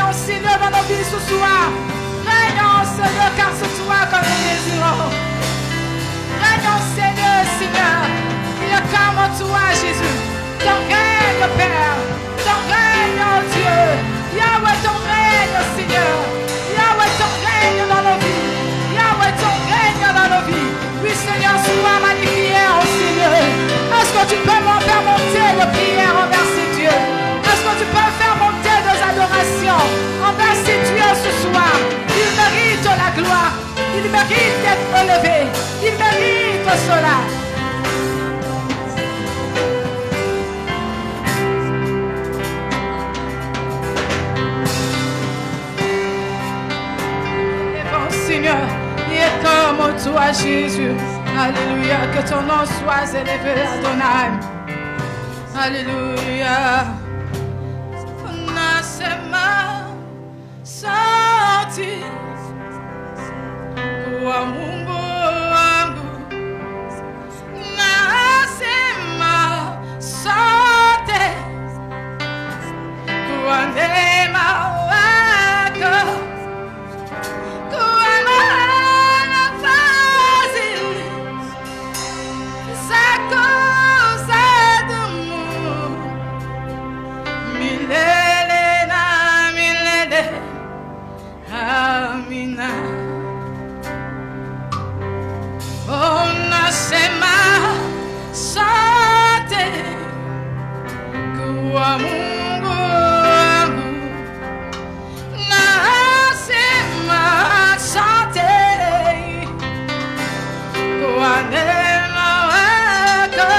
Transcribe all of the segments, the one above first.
régnons, Seigneur, dans nos vies ce soir. Régnons, Seigneur, car c'est toi que nous désirons. Régnons, Seigneur, Seigneur. Il y a comme toi, Jésus. Ton règne, Père. Ton règne, oh Dieu. Yahweh, ton règne, Seigneur. Yahweh, ton règne dans nos vies. Yahweh, ton règne dans nos vies. Oui, Seigneur, sois magnifié, oh Seigneur. Est-ce que tu peux m'en faire monter de prière envers ces dieux? Est-ce que tu peux faire monter des adorations envers ces dieux ce soir? Il mérite la gloire. Il mérite d'être élevé. Il mérite cela. Seigneur, il est comme toi, Jésus. Alléluia, que ton nom soit élevé, Adonai. Alléluia. Nasema sauti kwa Mungu wangu. Nasema sauti kwa neema wako. Amina. Oh, nasema asante kwa Mungu wangu. Nasema asante kwa neema wako.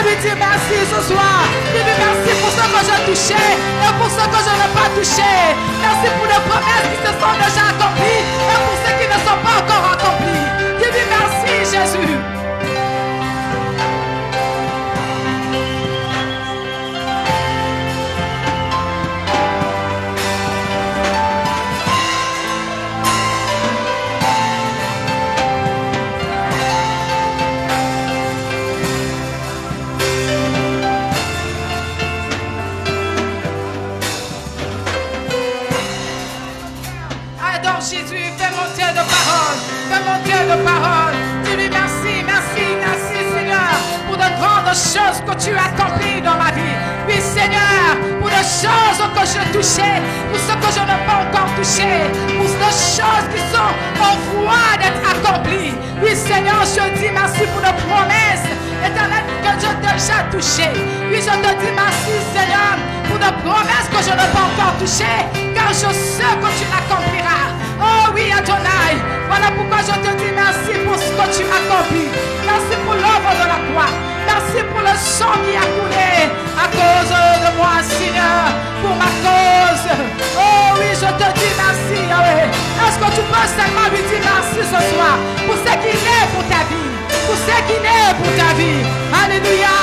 lui dire merci ce soir. Dis-lui merci pour ce que j'ai touché et pour ce que je n'ai pas touché. Merci pour les promesses qui se sont déjà accomplies et pour ceux qui ne sont pas encore accomplis. Dis-lui merci Jésus. Jésus, fais mon Dieu de parole, fais mon Dieu de parole. Dis-lui merci, merci, merci Seigneur pour de grandes choses que tu as accomplies dans ma vie. Oui Seigneur, pour les choses que j'ai touchées, pour ce que je n'ai pas encore touché, pour les choses qui sont en voie d'être accomplies. Oui Seigneur, je dis merci pour les promesses éternelles que j'ai déjà touchées. Oui, je te dis merci Seigneur pour les promesses que je n'ai pas encore touchées, car je sais que tu l'accompliras. Oh oui, Adonai, voilà pourquoi je te dis merci pour ce que tu accomplis. Merci pour l'œuvre de la croix. Merci pour le sang qui a coulé à cause de moi, Seigneur, pour ma cause. Oh oui, je te dis merci, Yahweh. Est-ce que tu peux seulement lui dire merci ce soir pour ce qu'il est pour ta vie, pour ce qu'il est pour ta vie. Alléluia.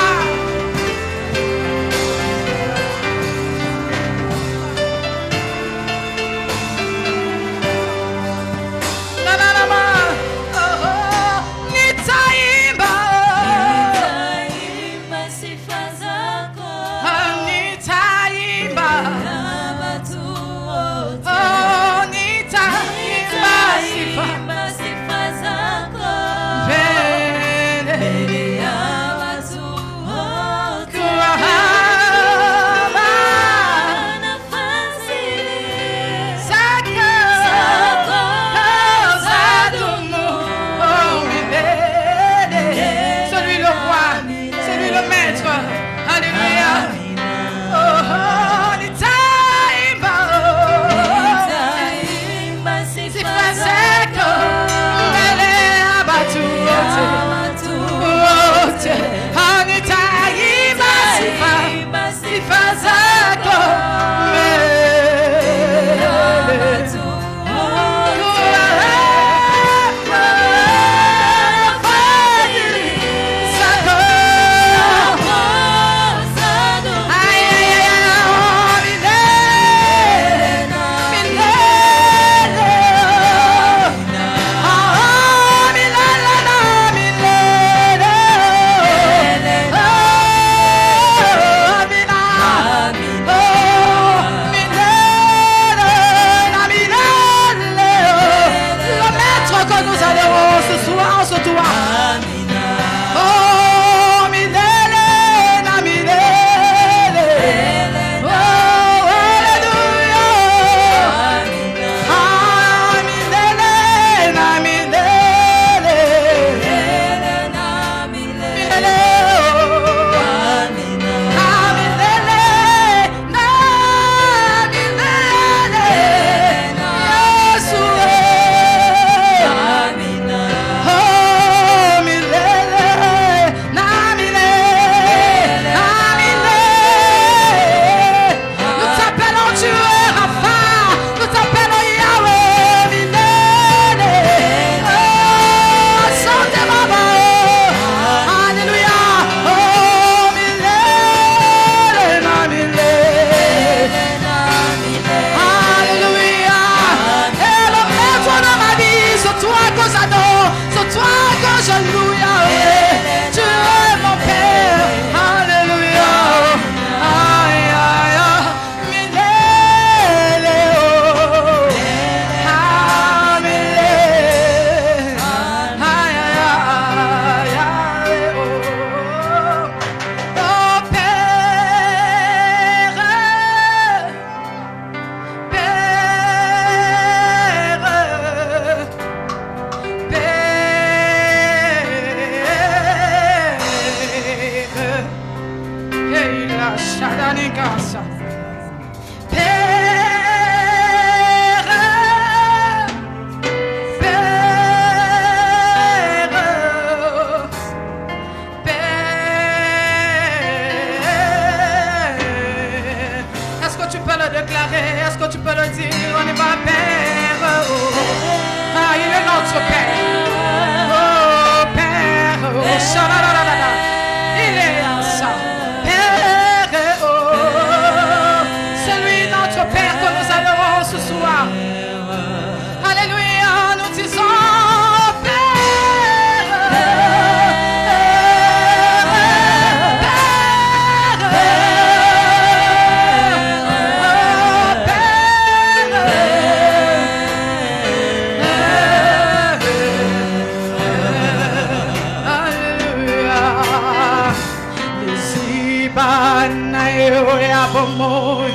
ya bomoy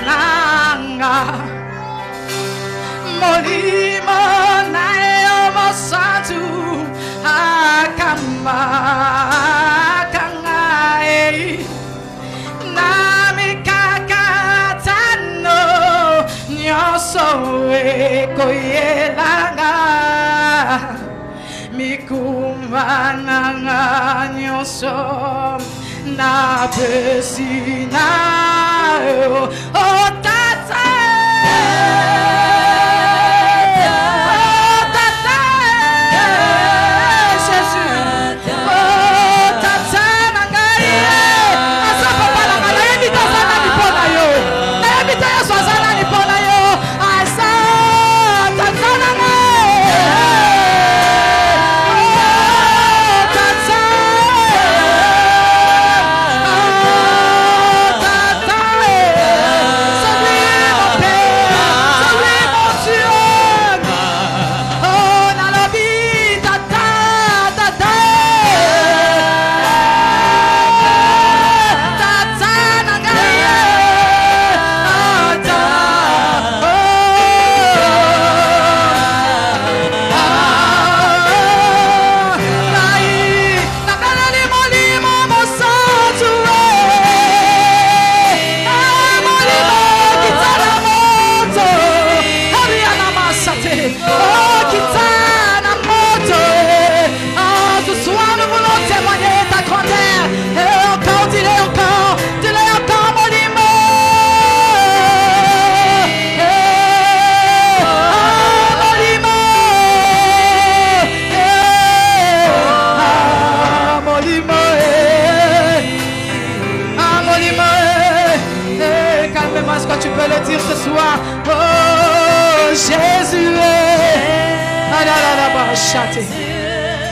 nanga molimo na yo santu akamba kangai nami kakatano nyoso koyelanga mikumana nyoso na pesina oh tata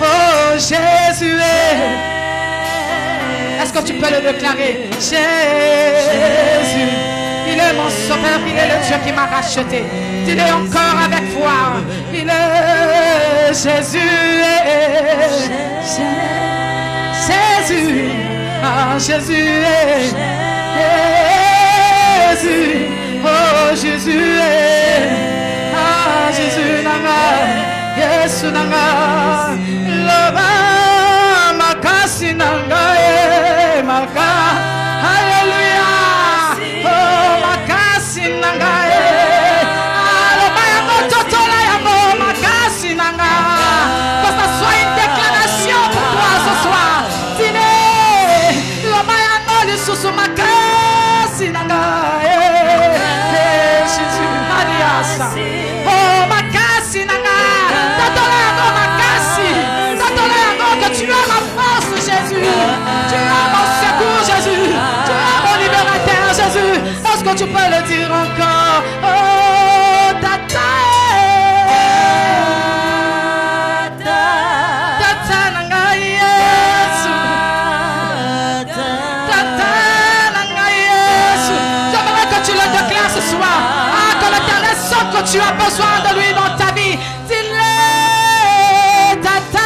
Oh Jésus, est-ce que tu peux le déclarer? Jésus, il est mon sauveur, il est le Dieu qui m'a racheté. Dis-le encore avec foi. Il est Jésus, Jésus, ah Jésus, Jésus, oh Jésus, ah Jésus, Yesu nanga loba makasi nanga maka hallelujah oh makasi nanga loba ya mototola ya makasi nanga que ça soit une déclaration pour toi ce soir dîne loba ya noli susu makasi nanga Jésus aliasa oh makasi nanga que tu as ma force Jésus, tu as mon secours Jésus, tu as mon libérateur Jésus. Est-ce que tu peux le dire encore? Oh tata tata nanga Yesu, tata nanga Yesu. J'aimerais que tu le déclares ce soir. Ah, que l'Éternel sent que tu as besoin de lui dans ta vie. Dis-le tata.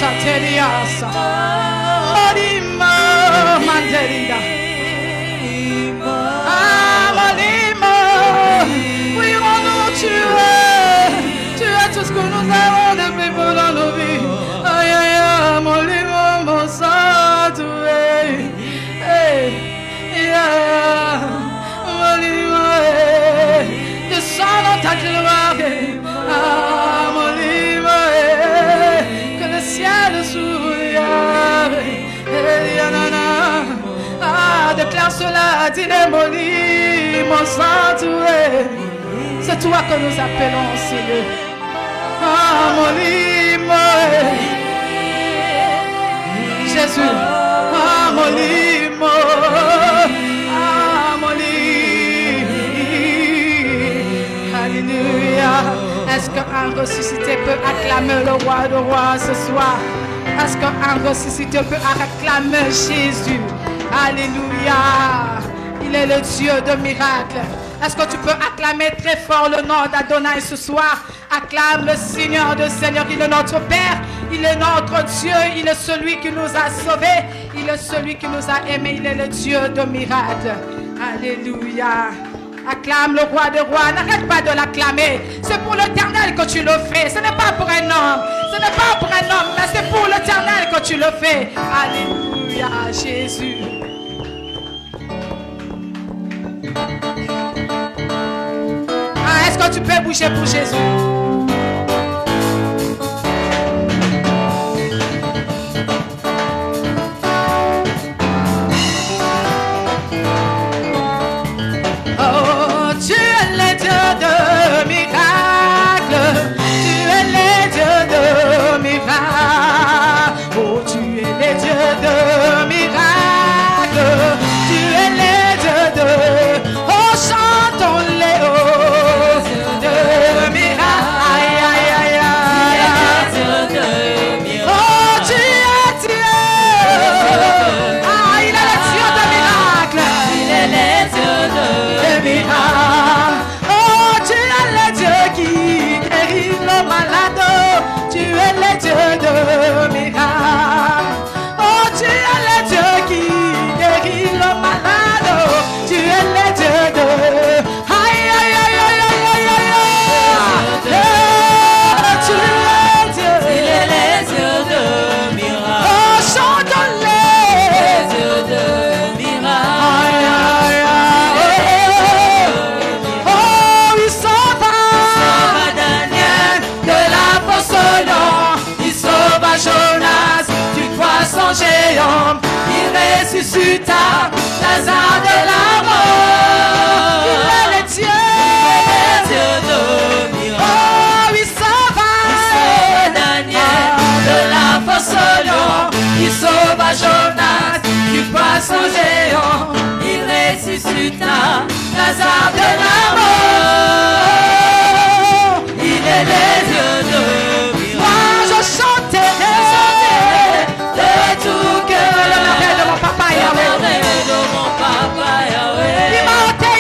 Sateliasa, Molimo, Mandelida, ah Molimo, oui nous tu es tout ce que nous avons depuis pour dans nos vies. Aïe aïe aïe, Molimo, mon sang tu es, hey, yeah, Molimo, descends dans ta gloire, ah Molimo. Ciel s'ouvre, ah, déclare cela, dis-le, mon sang, c'est toi que nous appelons, Seigneur. Ah, Molimo, Jésus, ah, Molimo, ah, Molimo, alléluia. Est-ce que qu'un ressuscité peut acclamer le roi de rois ce soir? Est-ce qu'un ressuscité peut acclamer Jésus? Alléluia. Il est le Dieu de miracles. Est-ce que tu peux acclamer très fort le nom d'Adonai ce soir? Acclame le Seigneur de Seigneur. Il est notre Père. Il est notre Dieu. Il est celui qui nous a sauvés. Il est celui qui nous a aimés. Il est le Dieu de miracles. Alléluia. Acclame le roi des rois. N'arrête pas de l'acclamer. C'est pour l'Éternel que tu le fais. Ce n'est pas pour un homme. Ce n'est pas pour un homme, mais c'est pour l'Éternel que tu le fais. Alléluia, Jésus. Ah, est-ce que tu peux bouger pour Jésus? Géant, il ressuscita Lazare de la mort. Il est le Dieu, de miracles. Oh, il sauva Daniel de la fosse au lion. Il sauva Jonas du poisson géant. Il ressuscita Lazare de la mort. Il est le Dieu de miracles. Moi je chanterai de tout cœur le merveille de mon papa Yahweh. Il m'a ôté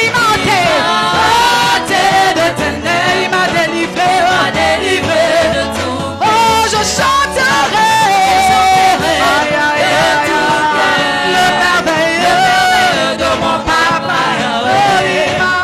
de ténèbres, il m'a délivré de tout. Oh, je chanterai le merveille de mon papa Yahweh.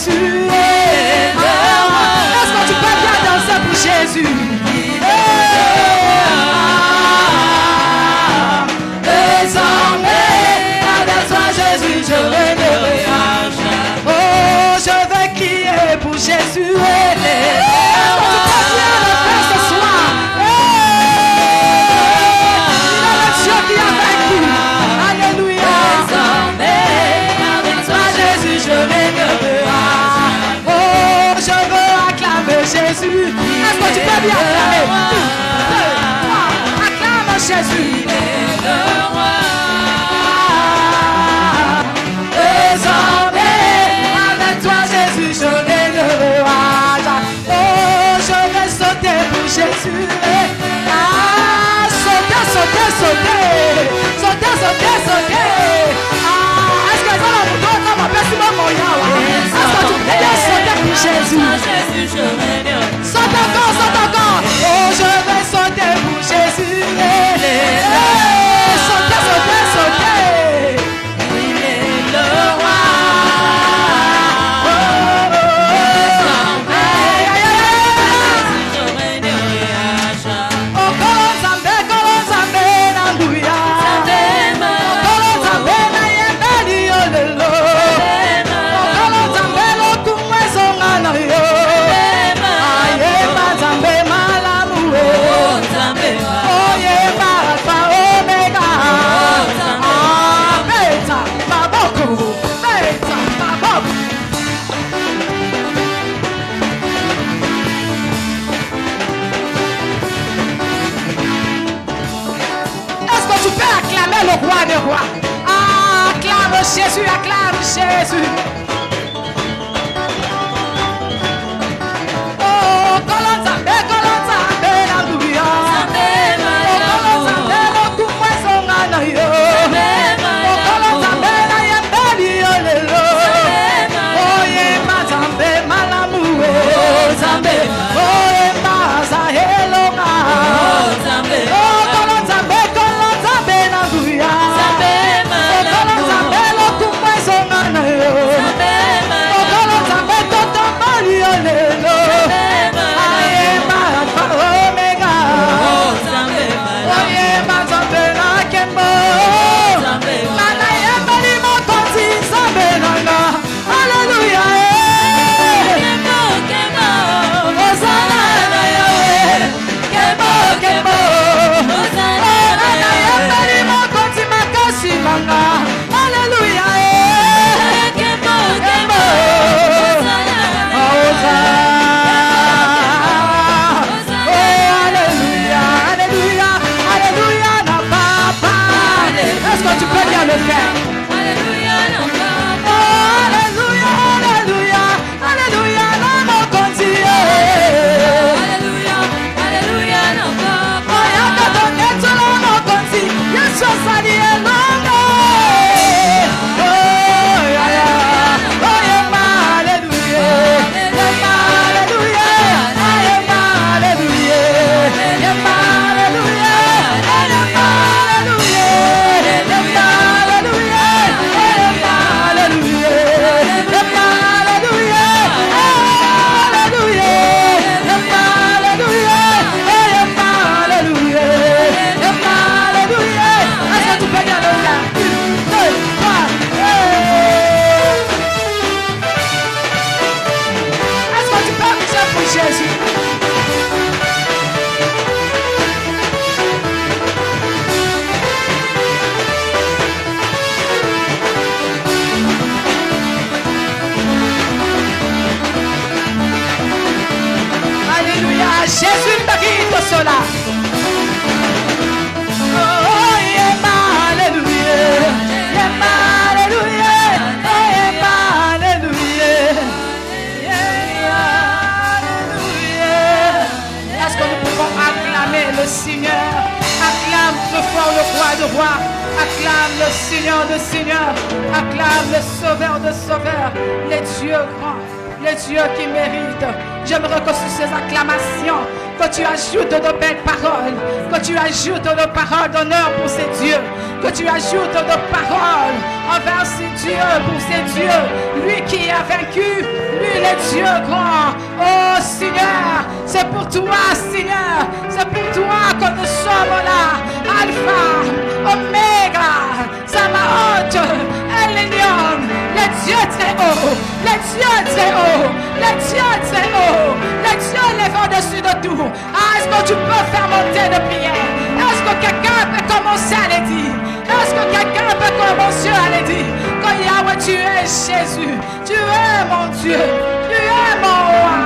Jésus. Est-ce que tu peux bien danser pour Jésus? Désormais, avec toi Jésus, je régnerai à jamais. Oh, je veux crier pour Jésus. Est-ce que tu peux bien le faire ce soir? Il est le Dieu qui a vaincu. Alléluia. Désormais, avec toi Jésus, je régnerai à jamais. Oh, je veux acclamer Jésus. Est-ce que tu peux bien acclamer? 1, 2, 3. Acclame Jésus. Il est le roi. Désormais, Avec toi Jésus, je régnerai à jamais. Oh, je vais sauter pour Jésus. Ah, sauter, sauter, sauter. Sauter, sauter, sauter. Ah, est-ce que ça va vous donner ma personne mon yawa? Est-ce que tu peux bien sauter pour Jésus? Jésus, je régnerai. Saute encore, saute encore. Oh, je vais sauter pour Jésus. Sauter, sauter, sauter. Il est le roi. Je régnerai à jamais. Oh, Kolonzambe, Kolonzambe, Hallelujah. Oh, Kolonzambe, na yembeli olelo. Oh, Kolonzambe, lokumwe zonga na yo. Ayemba Nzambe malamu we. Oh, yemba Alpha Omega. Ah, beta maboko, beta maboko. Est-ce que tu peux acclamer le roi des rois? Ah, acclame Jésus, acclame Jésus. Oh, Kolonzambe, Kolonzambe, Hallelujah. Oh, Kolonzambe, lokumwe zonga na yo. Oh, Kolonzambe, na yembeli olelo. Oh, yemba Nzambe malamu we. Oh, yemba Zahélonga. Oh, Kolonzambe, Kolonzambe, Hallelujah. Oh, Kolonzambe, lokumwe zonga na yo. Oh, Kolonzambe, totombali olelo. Ayemba Alpha Omega. Oh, yemba Nzambe na kembo. Nana yembeli mokonzi Nzambe nanga. Hallelujah. Hosanna na Yahweh. Kembo, kembo. Oh, nana yembeli mokonzi makasi nanga. Hallelujah. Kembo. Alléluia, Alléluia, na papa. Est-ce que tu peux bien le faire? Oh, Alléluia, Alléluia, Alléluia, na mokonzi. Oh, yaka donetso na mokonzi. Yesu asali elongo. Oh, ya, ya. Oh, yema, Alléluia. Yema, Alléluia. Yema, Alléluia. Yema, Alléluia. Yema, Alléluia. Yema, Alléluia. Yema, Alléluia. Yema, Alléluia. Alléluia. Yema, Alléluia. Yema, Alléluia. Yema, Alléluia. Est-ce que tu peux bien le faire? 1, 2, 3. Est-ce que tu peux appuyer pour Jésus? Alléluia, Jésus mérite cela. Oh, yema, Alléluia. Yema, Alléluia. Oh, yema, Alléluia. Yema, Alléluia. Est-ce que nous pouvons acclamer le Seigneur? Acclame le fort le roi de rois. Acclame le Seigneur de seigneurs. Acclame le sauveur de sauveurs. Les dieux grands, le Dieu qui mérite. J'aimerais que sur ces acclamations, que tu ajoutes de belles paroles, que tu ajoutes de paroles d'honneur pour ces dieux, que tu ajoutes de paroles envers ces dieux, pour ces dieux, lui qui a vaincu, lui le Dieu grand. Oh Seigneur, c'est pour toi Seigneur, c'est pour toi que nous sommes là, Alpha, Oméga, Sabaoth, Elion, le Dieu très haut, le Dieu très haut, le Dieu très haut, le Dieu lève au-dessus de tout. Est-ce que tu peux faire monter de prière? Est-ce que quelqu'un peut commencer à le dire? Est-ce que quelqu'un peut commencer à le dire? Que Yahweh, tu es Jésus, tu es mon Dieu, tu es mon roi,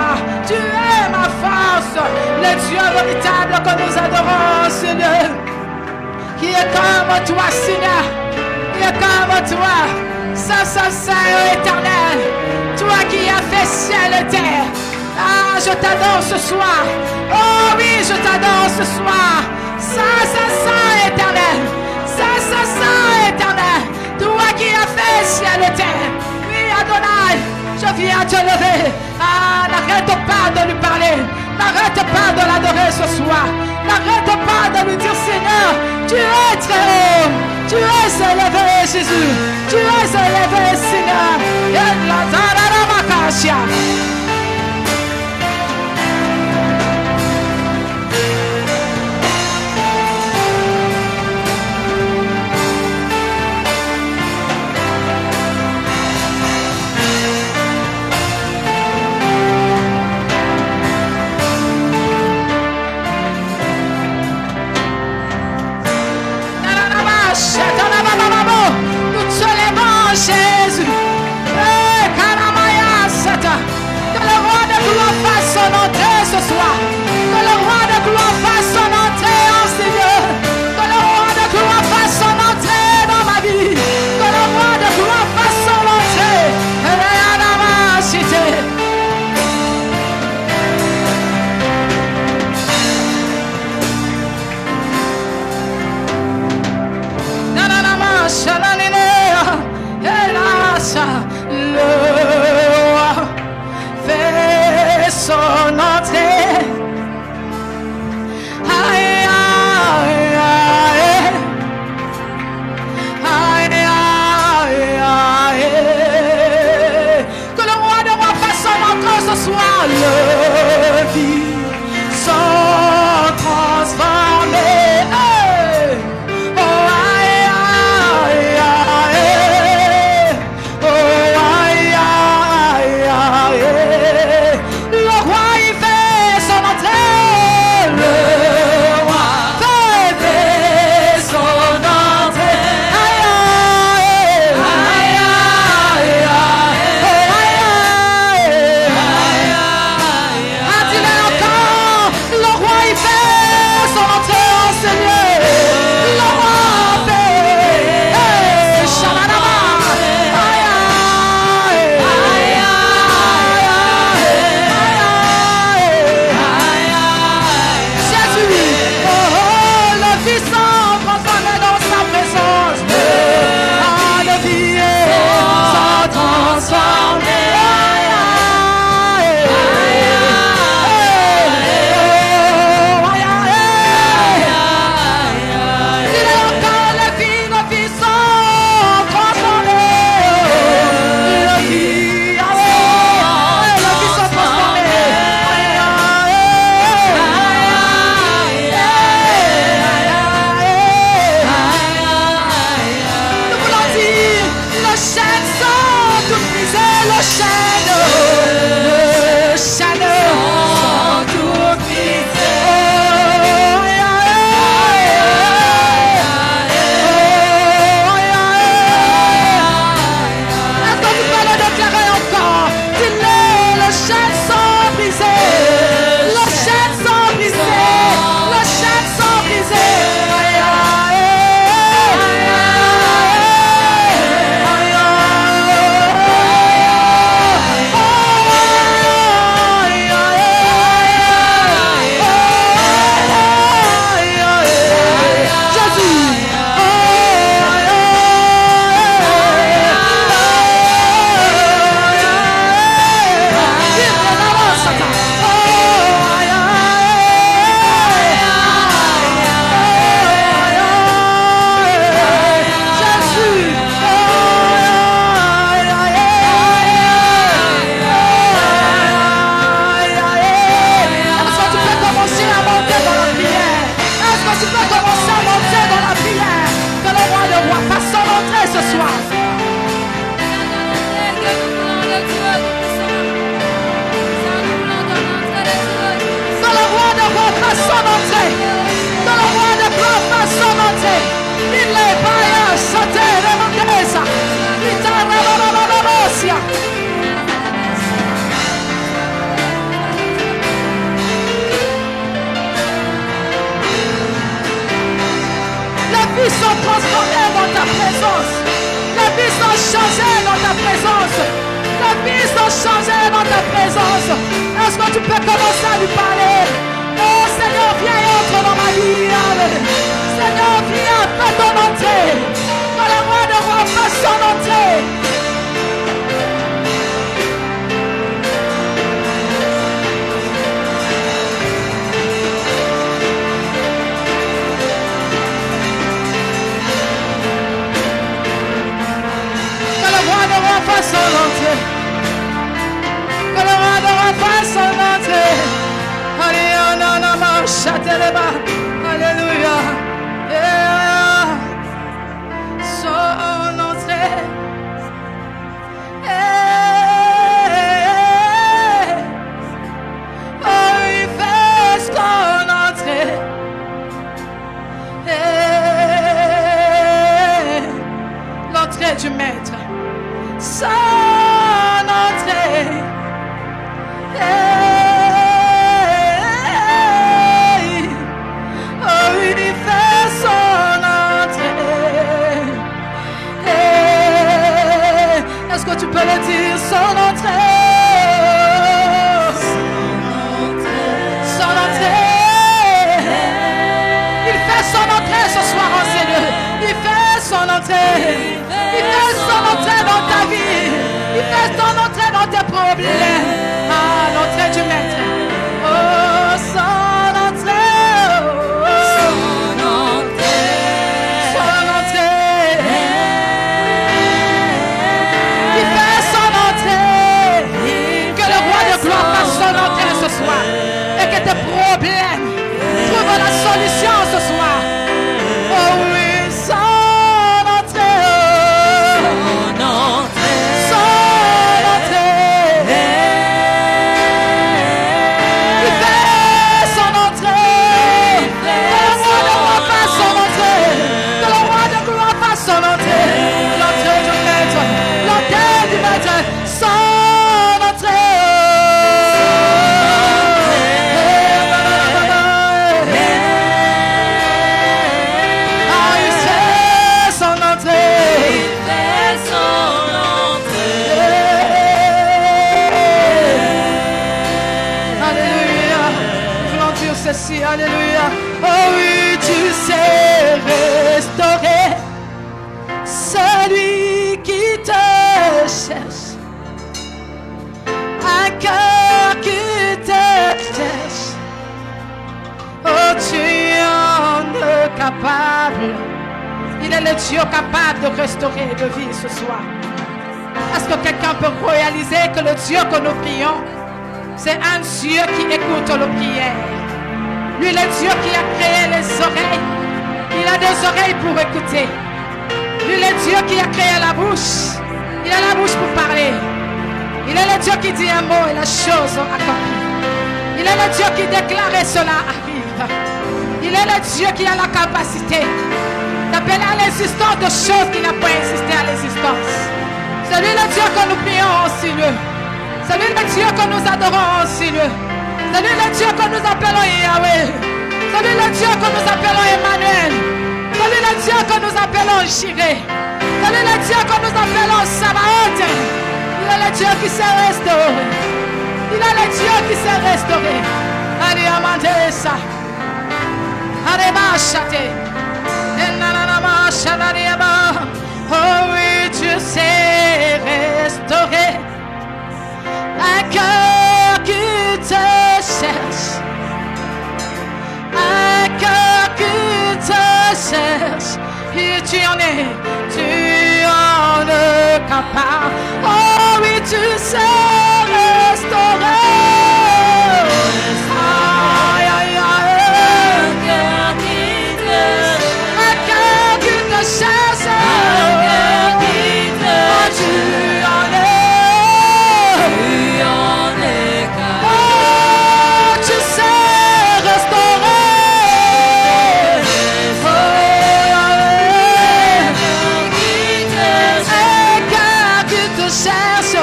tu es ma force, le Dieu véritable que nous adorons, Seigneur. Qui est comme toi, Seigneur, qui est comme toi, Saint éternel, toi qui as fait ciel et terre. Ah, je t'adore ce soir. Oh oui, je t'adore ce soir. Saint éternel, Saint éternel, toi qui as fait ciel et terre. Oui, Adonai, je viens te lever. Ah, n'arrête pas de lui parler. N'arrête pas de l'adorer ce soir. N'arrête pas de lui dire, Seigneur, tu es très haut. Tu es élevé, Jésus. Tu es élevé, Seigneur. Nous te lèvons, Jésus. Que le roi de gloire fasse son entrée ce soir. Que le roi de gloire fasse son entrée en Seigneur. Que le roi de gloire fasse son entrée dans ma vie. Que le roi de gloire fasse son entrée. Le roi fait son entrée. Aïe, aïe, aïe. Aïe, aïe, aïe. Que le roi de roi fasse son entrée ce soir. Le vies sont transformées. Encore gloire fasse son entrée. Que le roi de gloire fasse son entrée. Il est païen, santé, remandesa. Il t'a rabababababossia. Les vies sont transformées dans ta présence. Les vies sont changées dans ta présence. Les vies sont changées dans ta présence. Est-ce que tu peux commencer à lui parler? Oh Seigneur, viens et entre dans ma vie. Seigneur, viens, fais ton entrée. Que le roi de roi fasse son entrée. Fasse son entrée. Que le roi de roi fasse son entrée. Alléluia. Yeah. Son entrée. Hey. Oh, il fait son entrée. Hey. L'entrée du maître. Son entrée. Hey. Oh, il fait son entrée. Hey. Est-ce que tu peux le dire? Son entrée. Son entrée. Il fait son entrée ce soir en Seigneur. Il fait son entrée. Il fait son entrée dans ta vie. Il fait son entrée dans tes problèmes. Ah, l'entrée du maître. Oh, son entrée. Oh, son entrée. Son entrée. Il fait son entrée. Que le roi de gloire fasse son entrée ce soir. Et que tes problèmes trouvent la solution ce soir. Oh oui, son alléluia. Oh oui, tu sais restaurer celui qui te cherche. Un cœur qui te cherche. Oh, tu en es capable. Il est le Dieu capable de restaurer de vie ce soir. Est-ce que quelqu'un peut réaliser que le Dieu que nous prions, c'est un Dieu qui écoute nos prières? Lui, le Dieu qui a créé les oreilles, il a des oreilles pour écouter. Lui, le Dieu qui a créé la bouche, il a la bouche pour parler. Il est le Dieu qui dit un mot et la chose accomplie. Il est le Dieu qui déclare et cela arrive. Il est le Dieu qui a la capacité d'appeler à l'existence de choses qui n'ont pas existé à l'existence. C'est lui le Dieu que nous prions en Seigneur. C'est lui le Dieu que nous adorons en Seigneur. C'est lui le Dieu que nous appelons Yahweh. C'est lui le Dieu que nous appelons Emmanuel. C'est lui le Dieu que nous appelons Jireh. C'est lui le Dieu que nous appelons Sabaoth. Il est le Dieu qui s'est restauré. Il est le Dieu qui s'est restauré. Allez, amandez ça. Allez, mâchate. Oh oui, Dieu s'est restauré. Un cœur qui te cherche. Un cœur qui te cherche. Et tu en es capable. Oh oui, tu sais restaurer. Aïe, aïe, aïe. Un cœur qui te cherche. Un cœur qui te cherche. Tu en es capable. Oh, tu sais restaurer. cherche.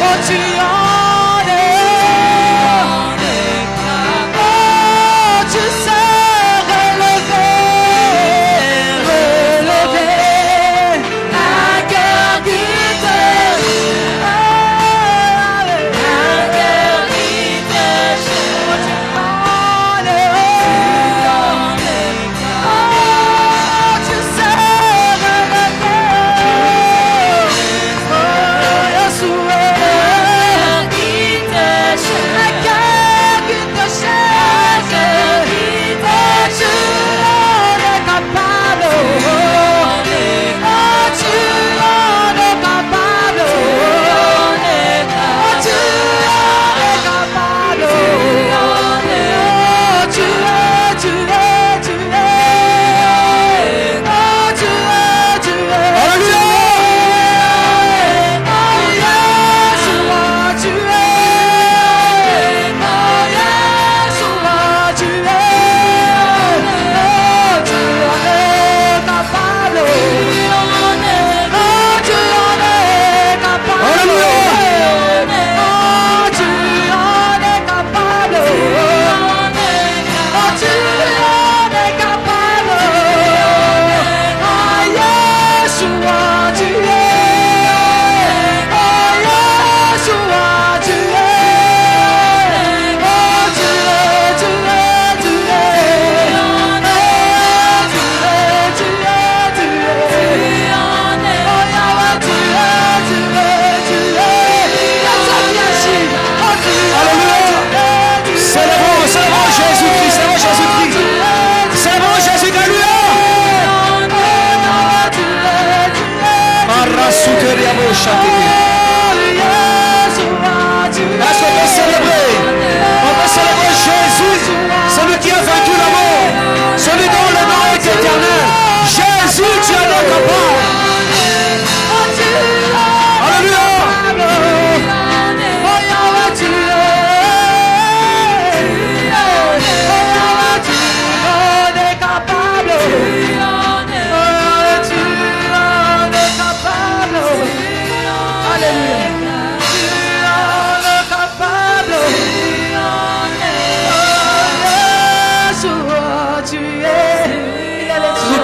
Oh, tu en es. Oh, tu sais relever. Un cœur qui te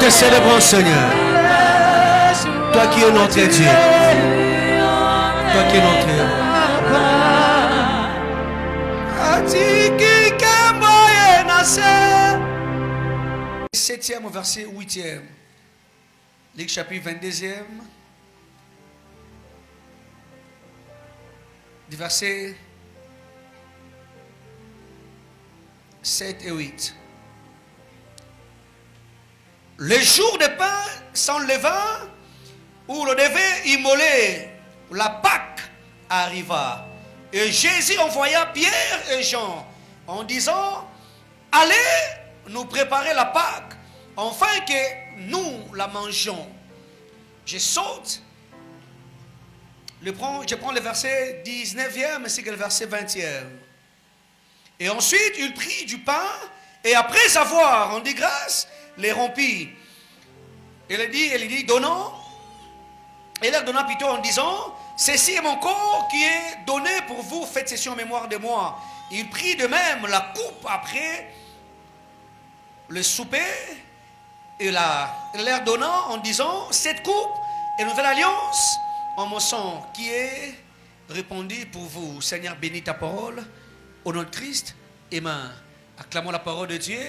Célébrons Seigneur. Toi qui es notre Dieu. Toi qui es notre Dieu. Septième verset 8e. Luc chapitre 22e. Du verset 7 et 8. Le jour de pain sans levain, où l'on devait immoler la Pâque, arriva. Et Jésus envoya Pierre et Jean en disant: allez nous préparer la Pâque, afin que nous la mangeons. Je saute, je prends le verset 19e ainsi que le verset 20e. Et ensuite, il prit du pain, et après avoir rendu grâce, les rompit. Il dit, donnons. Et leur donna plutôt en disant: ceci est mon corps qui est donné pour vous, faites ceci en mémoire de moi. Il prit de même la coupe après le souper et leur donnant en disant: cette coupe est une nouvelle alliance en mon sang qui est répandue pour vous. Seigneur, bénis ta parole au nom de Christ. Amen. Acclamons la parole de Dieu.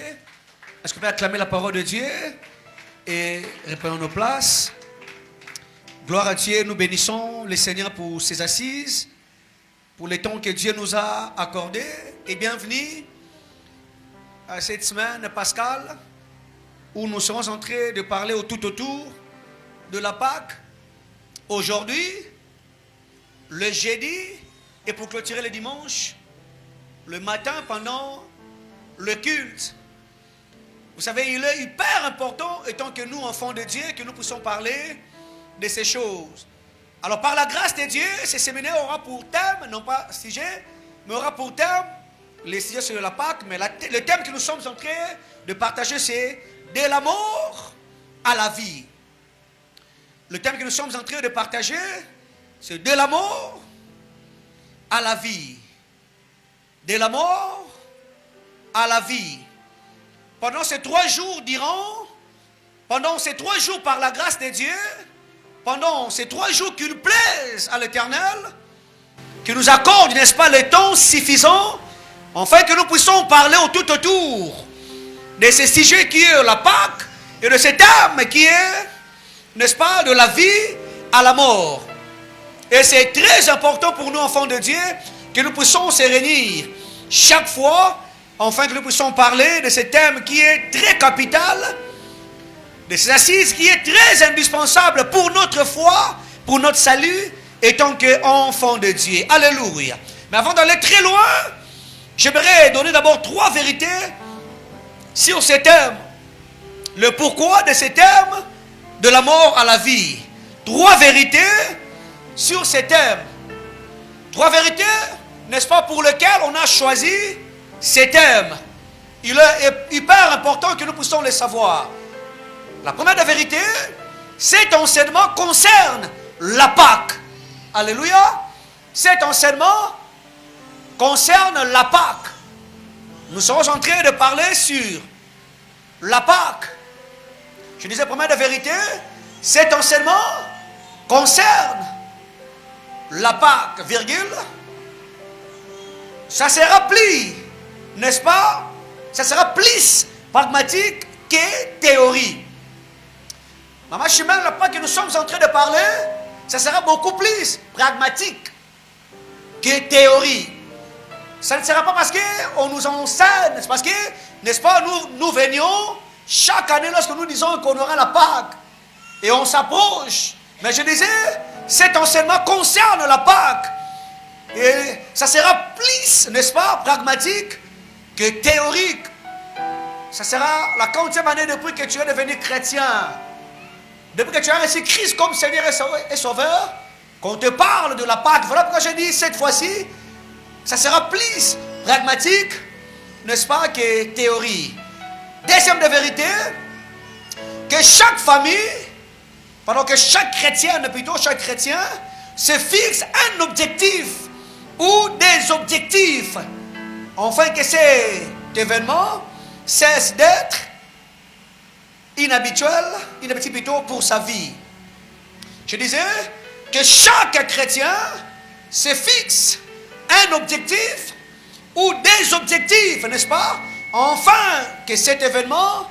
Est-ce qu'on peut acclamer la parole de Dieu et reprenons nos places? Gloire à Dieu, nous bénissons le Seigneur pour ses assises, pour le temps que Dieu nous a accordé. Et bienvenue à cette semaine pascale où nous serons en train de parler tout autour de la Pâque. Aujourd'hui, le jeudi, et pour clôturer le dimanche, le matin pendant le culte. Vous savez, il est hyper important, étant que nous, enfants de Dieu, que nous puissions parler de ces choses. Alors, par la grâce de Dieu, ce séminaire aura pour thème, non pas sujet, mais aura pour thème, les sujets sur la Pâque, mais le thème que nous sommes en train de partager, c'est de la mort à la vie. Le thème que nous sommes en train de partager, c'est de la mort à la vie. De la mort à la vie. Pendant ces 3 jours d'Iran, pendant ces 3 jours par la grâce de Dieu, pendant ces 3 jours qu'il plaise à l'Éternel, qu'il nous accorde, n'est-ce pas, le temps suffisant, afin que nous puissions parler tout autour de ce sujet qui est la Pâque et de cet âme qui est, n'est-ce pas, de la vie à la mort. Et c'est très important pour nous, enfants de Dieu, que nous puissions se réunir chaque fois, afin que nous puissions parler de ce thème qui est très capital, de ces assises qui est très indispensable pour notre foi, pour notre salut, étant qu'enfants de Dieu. Alléluia. Mais avant d'aller très loin, j'aimerais donner d'abord 3 vérités sur ce thème. Le pourquoi de ce thème, de la mort à la vie. 3 vérités sur ce thème. 3 vérités, n'est-ce pas, pour lesquelles on a choisi ce thème. Il est hyper important que nous puissions les savoir. La première des vérités, cet enseignement concerne la Pâque. Alléluia. Cet enseignement concerne la Pâque. Nous sommes en train de parler sur la Pâque. Je disais, première des vérités, cet enseignement concerne la Pâque, virgule. Ça sera plus, n'est-ce pas? Ça sera plus pragmatique que théorie. Maman Chimène, la Pâque que nous sommes en train de parler, ça sera beaucoup plus pragmatique que théorie. Ça ne sera pas parce qu'on nous enseigne, c'est parce que, n'est-ce pas, nous venions chaque année lorsque nous disons qu'on aura la Pâque et on s'approche. Mais je disais, cet enseignement concerne la Pâque et ça sera plus, n'est-ce pas, pragmatique que théorique. Ça sera la 40e année depuis que tu es devenu chrétien. Depuis que tu as reçu Christ comme Seigneur et Sauveur, qu'on te parle de la Pâque. Voilà pourquoi je dis cette fois-ci, ça sera plus pragmatique, n'est-ce pas, que théorie. Deuxième de vérité, que chaque famille, pendant que chaque chrétienne, plutôt chaque chrétien, se fixe un objectif ou des objectifs, afin que cet événement cesse d'être inhabituel plutôt pour sa vie. Je disais que chaque chrétien se fixe un objectif ou des objectifs, n'est-ce pas, afin que cet événement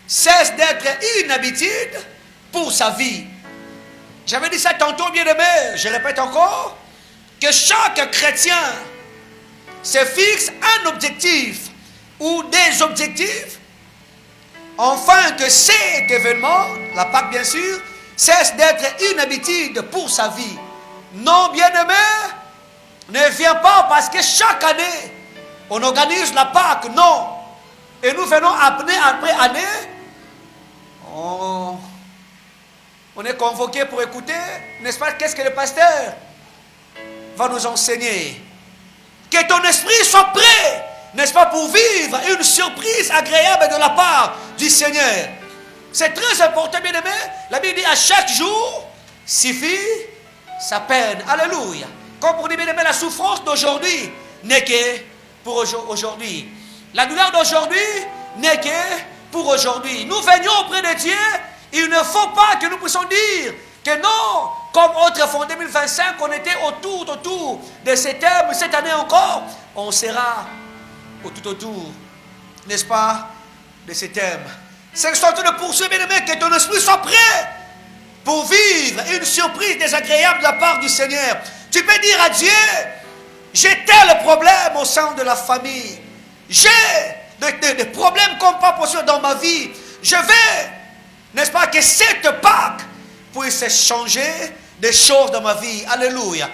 cesse d'être une habitude pour sa vie. J'avais dit ça tantôt, bien aimé, je répète encore, que chaque chrétien se fixe un objectif ou des objectifs afin que cet événement, la Pâque bien sûr, cesse d'être une habitude pour sa vie. Non, bien-aimé, ne viens pas parce que chaque année, on organise la Pâque, non. Et nous venons année après année, on est convoqué pour écouter, n'est-ce pas, qu'est-ce que le pasteur va nous enseigner. Que ton esprit soit prêt, n'est-ce pas, pour vivre une surprise agréable de la part du Seigneur. C'est très important, bien aimé. La Bible dit à chaque jour suffit sa peine. Alléluia. Comme pour dire, bien aimé, la souffrance d'aujourd'hui n'est que pour aujourd'hui. La douleur d'aujourd'hui n'est que pour aujourd'hui. Nous venions auprès de Dieu. Il ne faut pas que nous puissions dire que non, comme autrefois en 2025, on était autour de ce thème, cette année encore, on sera tout autour, n'est-ce pas, de ce thème. C'est sorte de poursuivre, bien aimé, que ton esprit soit prêt pour vivre une surprise désagréable de la part du Seigneur. Tu peux dire à Dieu, j'ai tel problème au sein de la famille, j'ai des problèmes comme pas possible dans ma vie. Je vais, n'est-ce pas, que cette Pâque puisse changer des choses dans ma vie. Alléluia.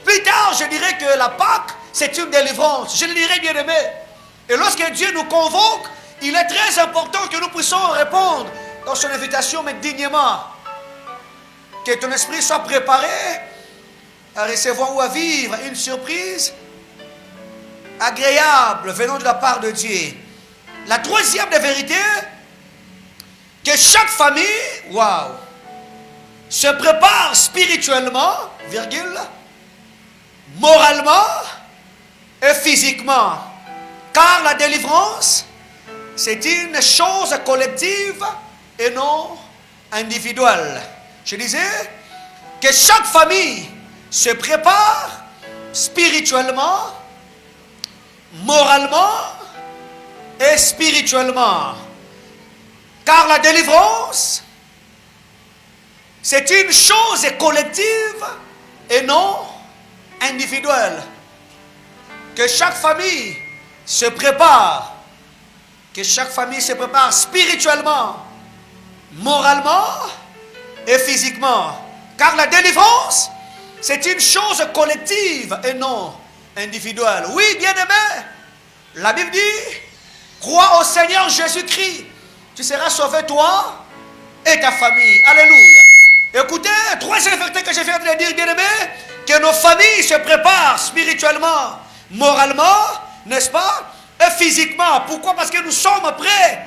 Plus tard, je dirais que la Pâque, c'est une délivrance. Je le dirais, bien aimé. Et lorsque Dieu nous convoque, il est très important que nous puissions répondre dans son invitation, mais dignement. Que ton esprit soit préparé à recevoir ou à vivre une surprise agréable venant de la part de Dieu. La troisième des vérités, que chaque famille, se prépare spirituellement, virgule, moralement et physiquement. Car la délivrance, c'est une chose collective et non individuelle. Je disais que chaque famille se prépare spirituellement, moralement et spirituellement. Car la délivrance, c'est une chose collective et non individuelle. Que chaque famille se prépare, spirituellement, moralement et physiquement. Car la délivrance, c'est une chose collective et non individuelle. Oui, bien-aimé, la Bible dit, crois au Seigneur Jésus-Christ, tu seras sauvé toi et ta famille. Alléluia. Écoutez, troisième vérité que je viens de dire, bien-aimé, que nos familles se préparent spirituellement, moralement, n'est-ce pas, et physiquement. Pourquoi? Parce que nous sommes prêts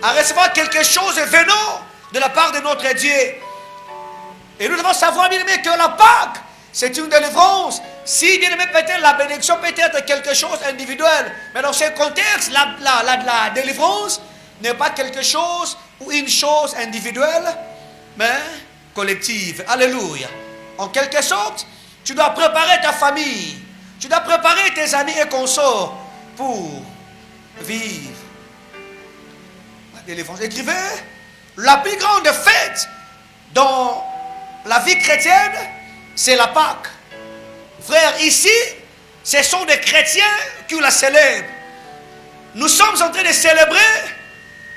à recevoir quelque chose venant de la part de notre Dieu. Et nous devons savoir, bien-aimé, que la Pâque, c'est une délivrance. Si, bien-aimé, peut-être la bénédiction peut être quelque chose d'individuel, mais dans ce contexte, la délivrance n'est pas quelque chose ou une chose individuelle, mais collective. Alléluia. En quelque sorte, tu dois préparer ta famille, tu dois préparer tes amis et consorts pour vivre la délivrance. Écrivez, la plus grande fête dans la vie chrétienne, c'est la Pâque. Frères, ici, ce sont des chrétiens qui la célèbrent. Nous sommes en train de célébrer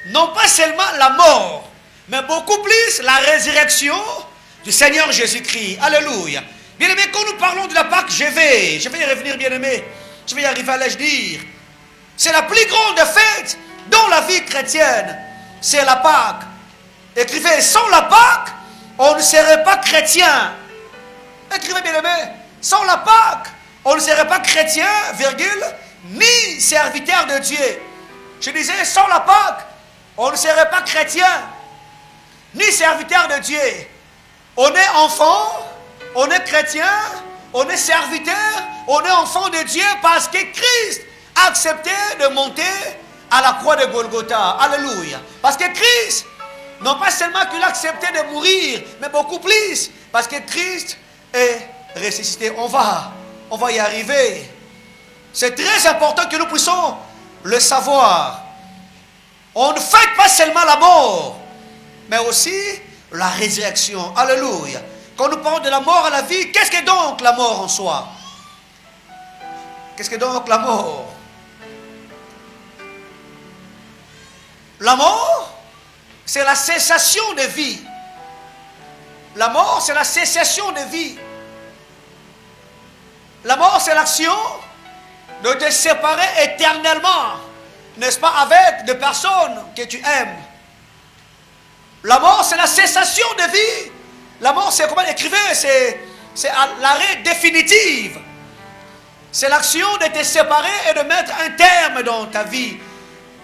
non pas seulement la mort, mais beaucoup plus la résurrection du Seigneur Jésus-Christ. Alléluia. Bien-aimé, quand nous parlons de la Pâque, je vais y revenir, bien-aimé. Je vais y arriver à l'âge dire. C'est la plus grande fête dans la vie chrétienne. C'est la Pâque. Écrivez, sans la Pâque, on ne serait pas chrétien. Écrivez, bien-aimé, sans la Pâque, on ne serait pas chrétien, virgule, ni serviteur de Dieu. Je disais, sans la Pâque, on ne serait pas chrétien, ni serviteur de Dieu. On est enfant, on est chrétien, on est serviteur, on est enfant de Dieu parce que Christ a accepté de monter à la croix de Golgotha. Alléluia. Parce que Christ, non pas seulement qu'il a accepté de mourir, mais beaucoup plus, parce que Christ est ressuscité. On va y arriver. C'est très important que nous puissions le savoir. On ne fête pas seulement la mort, mais aussi la résurrection. Alléluia. Quand nous parlons de la mort à la vie, qu'est-ce que donc la mort en soi? Qu'est-ce que donc la mort? La mort, c'est la cessation de vie. La mort, c'est la cessation de vie. La mort, c'est l'action de te séparer éternellement, n'est-ce pas, avec des personnes que tu aimes. La mort, c'est la cessation de vie. La mort, c'est, comment écrivez, c'est l'arrêt définitif. C'est l'action de te séparer et de mettre un terme dans ta vie.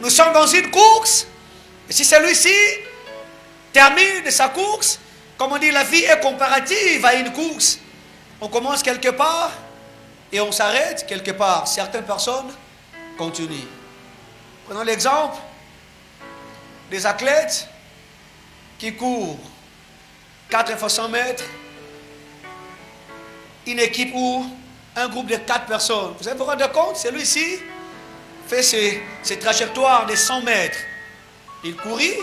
Nous sommes dans une course. Et si celui-ci termine sa course, comme on dit, la vie est comparative à une course. On commence quelque part et on s'arrête quelque part. Certaines personnes continuent. Prenons l'exemple des athlètes qui courent 4 fois 100 mètres. Une équipe ou un groupe de 4 personnes. Vous allez vous rendre compte, celui-ci fait ses trajectoires de 100 mètres. Il courit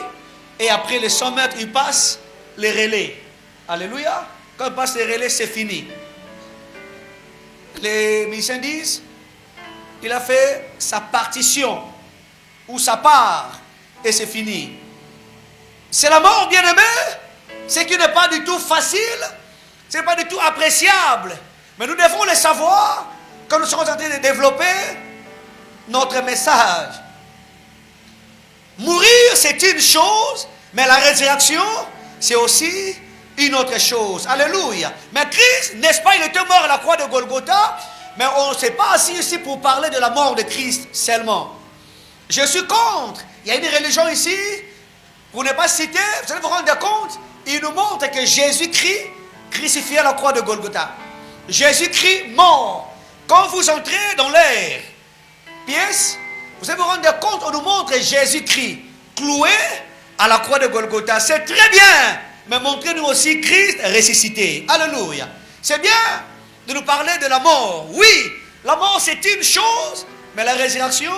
et après les 100 mètres, il passe les relais. Alléluia. Quand il passe les relais, c'est fini. Les musiciens disent, il a fait sa partition ou sa part et c'est fini. C'est la mort, bien-aimé. Ce qui n'est pas du tout facile, ce n'est pas du tout appréciable. Mais nous devons le savoir quand nous sommes en train de développer notre message. Mourir, c'est une chose, mais la résurrection, c'est aussi une autre chose. Alléluia. Mais Christ, n'est-ce pas, il était mort à la croix de Golgotha, mais on ne s'est pas assis ici pour parler de la mort de Christ seulement. Je suis contre. Il y a une religion ici pour ne pas citer, vous allez vous rendre compte, il nous montre que Jésus-Christ, crucifié à la croix de Golgotha. Jésus-Christ mort. Quand vous entrez dans l'air, pièce, vous allez vous rendre compte, on nous montre Jésus-Christ cloué à la croix de Golgotha. C'est très bien, mais montrez-nous aussi Christ ressuscité. Alléluia. C'est bien de nous parler de la mort. Oui, la mort c'est une chose, mais la résurrection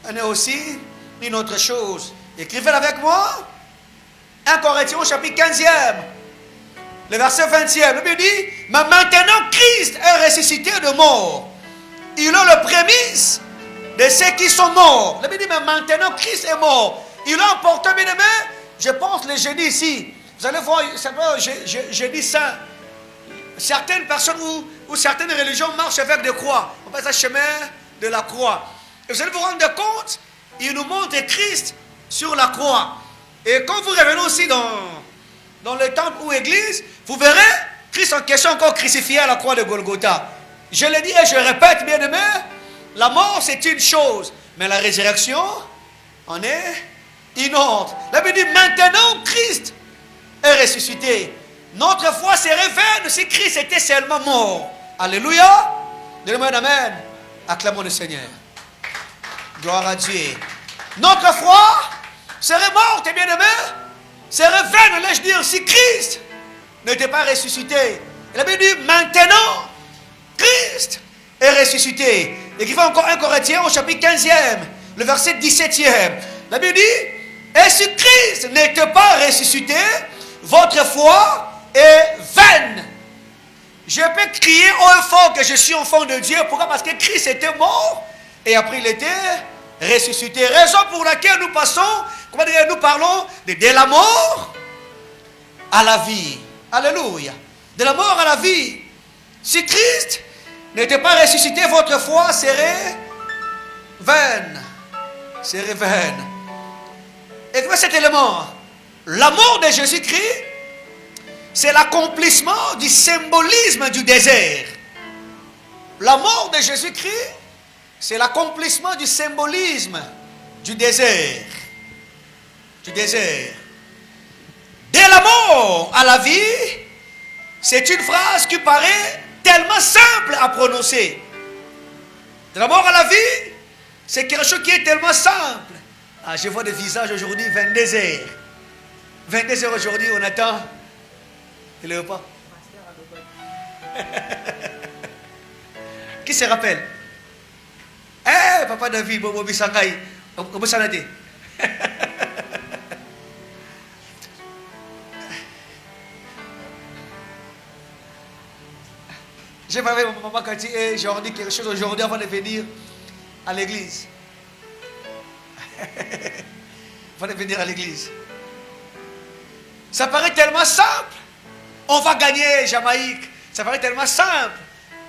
en est aussi une autre chose. Écrivez avec moi. 1 Corinthiens chapitre 15e, le verset 20e. Le Bible dit, mais maintenant Christ est ressuscité de mort. Il est le prémisse de ceux qui sont morts. Le Bible dit, mais maintenant Christ est mort. Il a emporté, bien aimé, je pense le jeudi ici. Vous allez voir, je dis ça. Certaines personnes ou certaines religions marchent avec des croix. On passe le chemin de la croix. Et vous allez vous rendre compte, il nous montre Christ sur la croix. Et quand vous revenez aussi dans le temple ou l'église, vous verrez Christ en question encore crucifié à la croix de Golgotha. Je le dis et je répète, bien aimé, la mort c'est une chose, mais la résurrection en est une autre. La Bible dit, maintenant Christ est ressuscité. Notre foi serait vaine si Christ était seulement mort. Alléluia. Donnez-moi un amen. Acclamons le Seigneur. Gloire à Dieu. Notre foi serait morte, bien aimé, serait vaine, allais-je dire, si Christ n'était pas ressuscité. Et la Bible dit, maintenant, Christ est ressuscité. Et qui fait encore 1 Corinthiens au chapitre 15e, le verset 17e. La Bible dit, et si Christ n'était pas ressuscité, votre foi est vaine. Je peux crier haut et fort que je suis enfant de Dieu. Pourquoi? Parce que Christ était mort et après il était ressuscité. Raison pour laquelle nous passons, comment dire, nous parlons de la mort à la vie. Alléluia. De la mort à la vie. Si Christ n'était pas ressuscité, votre foi serait vaine. Serait vaine. Et quoi cet élément? La mort de Jésus-Christ, c'est l'accomplissement du symbolisme du désert. La mort de Jésus-Christ, c'est l'accomplissement du symbolisme du désert. Du désert. De la mort à la vie, c'est une phrase qui paraît tellement simple à prononcer. De la mort à la vie, c'est quelque chose qui est tellement simple. Ah, je vois des visages aujourd'hui, 22 heures. 22 heures aujourd'hui, on attend. Il est ou pas? Qui se rappelle? Eh, Papa David, Bobo Bissangaï, comment ça l'a dit? J'ai parlé avec mon papa quand j'ai dit quelque chose aujourd'hui avant de venir à l'église. Avant de venir à l'église. Ça paraît tellement simple. On va gagner Jamaïque. Ça paraît tellement simple.